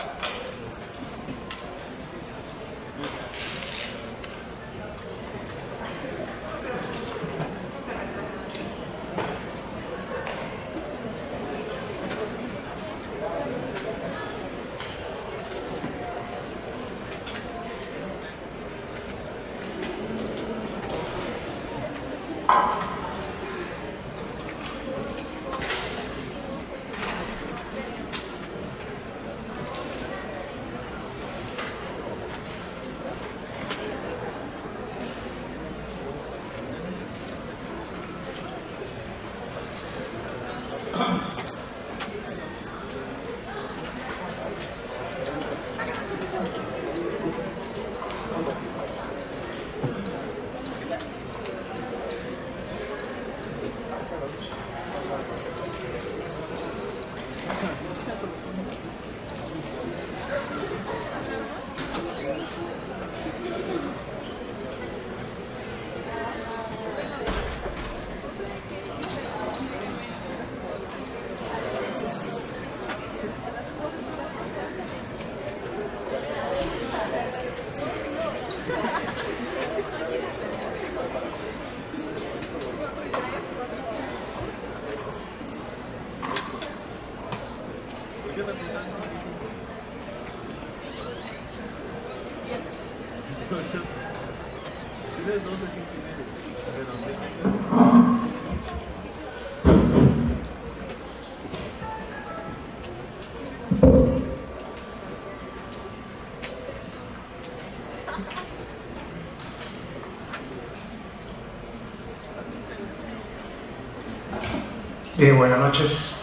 Bien, buenas noches.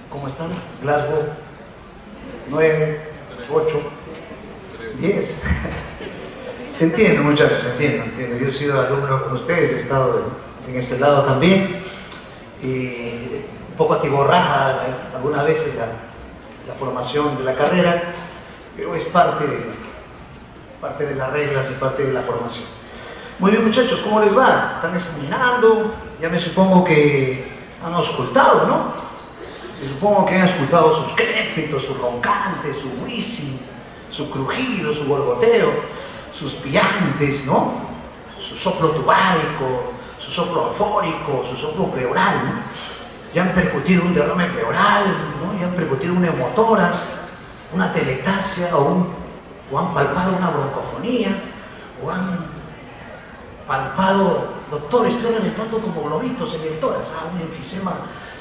¿Cómo están? Glasgow, 9, 8, 10. Entiendo, muchachos, entiendo. Yo he sido alumno con ustedes, he estado en este lado también. Y un poco atiborrada algunas veces la formación de la carrera, pero es parte de las reglas y parte de la formación. Muy bien, muchachos, ¿cómo les va? ¿Están examinando? Ya me supongo que han auscultado, ¿no? Me supongo que han auscultado sus crépitos, sus roncantes, su wheezing, su crujido, su gorgoteo, sus piantes, ¿no? Su soplo tubárico, su soplo afórico, su soplo pleural, ¿no? Ya han percutido un derrame pleural, ¿no? Ya han percutido un neumotórax, una telectasia, o han palpado una broncofonía, o han palpado, doctor, estoy reventando como globitos en el tórax, un enfisema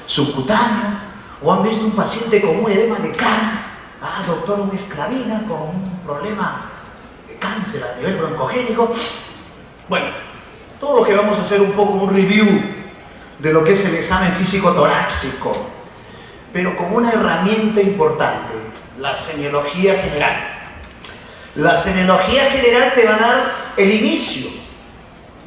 subcutáneo, o han visto un paciente con un edema de cara, doctor, una esclavina con un problema de cáncer a nivel broncogénico. Bueno, todo lo que vamos a hacer un poco un review de lo que es el examen físico torácico, pero con una herramienta importante, la semiología general. La semiología general te va a dar el inicio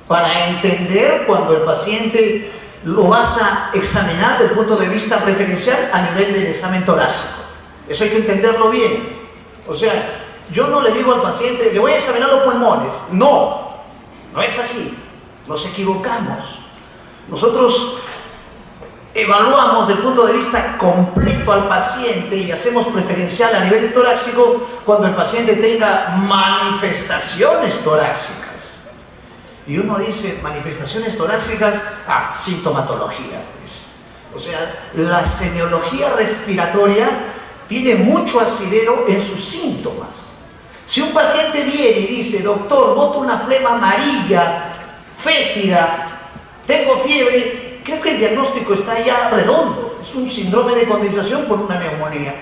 para entender cuando el paciente lo vas a examinar desde el punto de vista preferencial a nivel del examen torácico. Eso hay que entenderlo bien. O sea, yo no le digo al paciente, le voy a examinar los pulmones. No, no es así. Nos equivocamos. Nosotros evaluamos desde el punto de vista completo al paciente y hacemos preferencial a nivel torácico cuando el paciente tenga manifestaciones torácicas. Y uno dice, manifestaciones torácicas, sintomatología, pues. O sea, la semiología respiratoria tiene mucho asidero en sus síntomas. Si un paciente viene y dice, doctor, boto una flema amarilla, fétida, tengo fiebre, creo que el diagnóstico está ya redondo. Es un síndrome de condensación por una neumonía.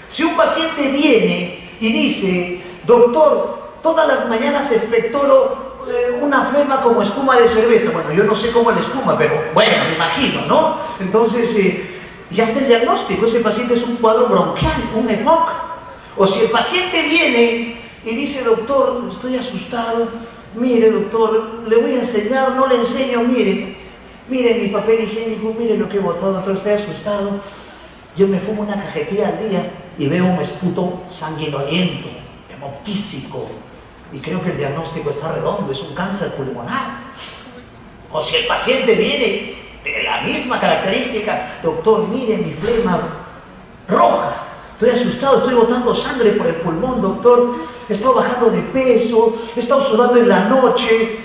Si un paciente viene y dice, doctor, todas las mañanas expectoro una flema como espuma de cerveza. Bueno, yo no sé cómo es la espuma, pero bueno, me imagino, ¿no? Entonces, ya está el diagnóstico. Ese paciente es un cuadro bronquial, un EPOC. O si el paciente viene y dice, doctor, estoy asustado. Mire, doctor, le voy a enseñar, no le enseño, mire mi papel higiénico, mire lo que he botado, doctor, estoy asustado. Yo me fumo una cajetilla al día y veo un esputo sanguinoliento, hemoptísico. Y creo que el diagnóstico está redondo, es un cáncer pulmonar. O si el paciente viene de la misma característica, doctor, mire mi flema roja, estoy asustado, estoy botando sangre por el pulmón, doctor, he estado bajando de peso, he estado sudando en la noche.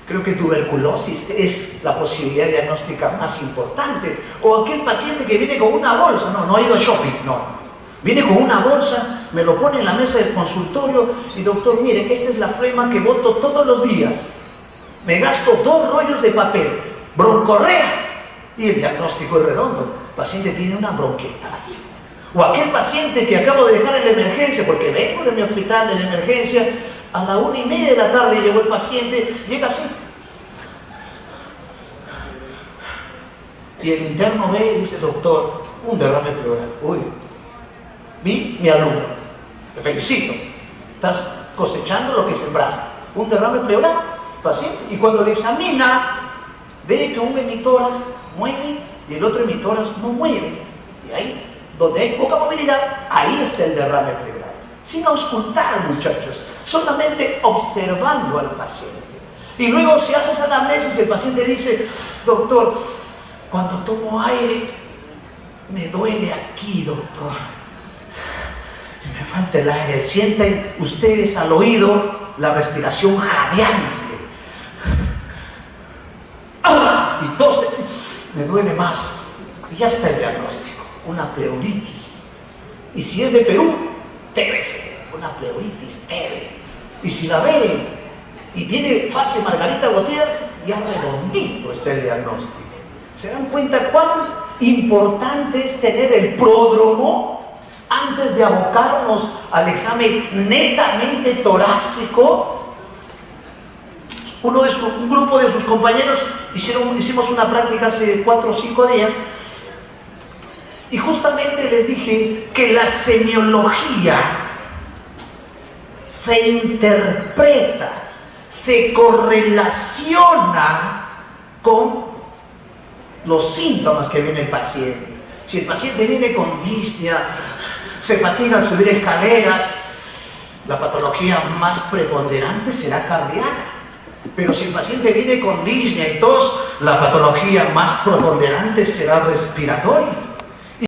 Creo que tuberculosis es la posibilidad diagnóstica más importante. O aquel paciente que viene con una bolsa, no ha ido shopping, no. Viene con una bolsa, me lo pone en la mesa del consultorio y doctor, mire, esta es la flema que boto todos los días. Me gasto 2 rollos de papel, broncorrea, y el diagnóstico es redondo. El paciente tiene una bronquiectasia. O aquel paciente que acabo de dejar en la emergencia, porque vengo de mi hospital de la emergencia, a la 1:30 de la tarde llegó el paciente, llega así. Y el interno ve y dice, doctor, un derrame pleural. Uy, mi alumno, te felicito, estás cosechando lo que sembraste. Un derrame pleural, paciente. Y cuando le examina, ve que un hemitórax mueve y el otro hemitórax no mueve. Y ahí, donde hay poca movilidad, ahí está el derrame pleural. Sin auscultar, muchachos, solamente observando al paciente. Y luego si haces anamnesis, el paciente dice, doctor, cuando tomo aire, me duele aquí, doctor. Me falta el aire. Sienten ustedes al oído la respiración jadeante. Y tose, me duele más. Y ya está el diagnóstico, una pleuritis. Y si es de Perú, TBC, una pleuritis TB. Y si la ven y tiene fase Margarita Gautier, ya redondito está el diagnóstico. ¿Se dan cuenta cuán importante es tener el pródromo antes de abocarnos al examen netamente torácico? Un grupo de sus compañeros hicimos una práctica hace 4 o 5 días y justamente les dije que la semiología se interpreta, se correlaciona con los síntomas que viene el paciente. Si el paciente viene con disnea, se fatiga al subir escaleras, la patología más preponderante será cardíaca. Pero si el paciente viene con disnea y tos, la patología más preponderante será respiratoria.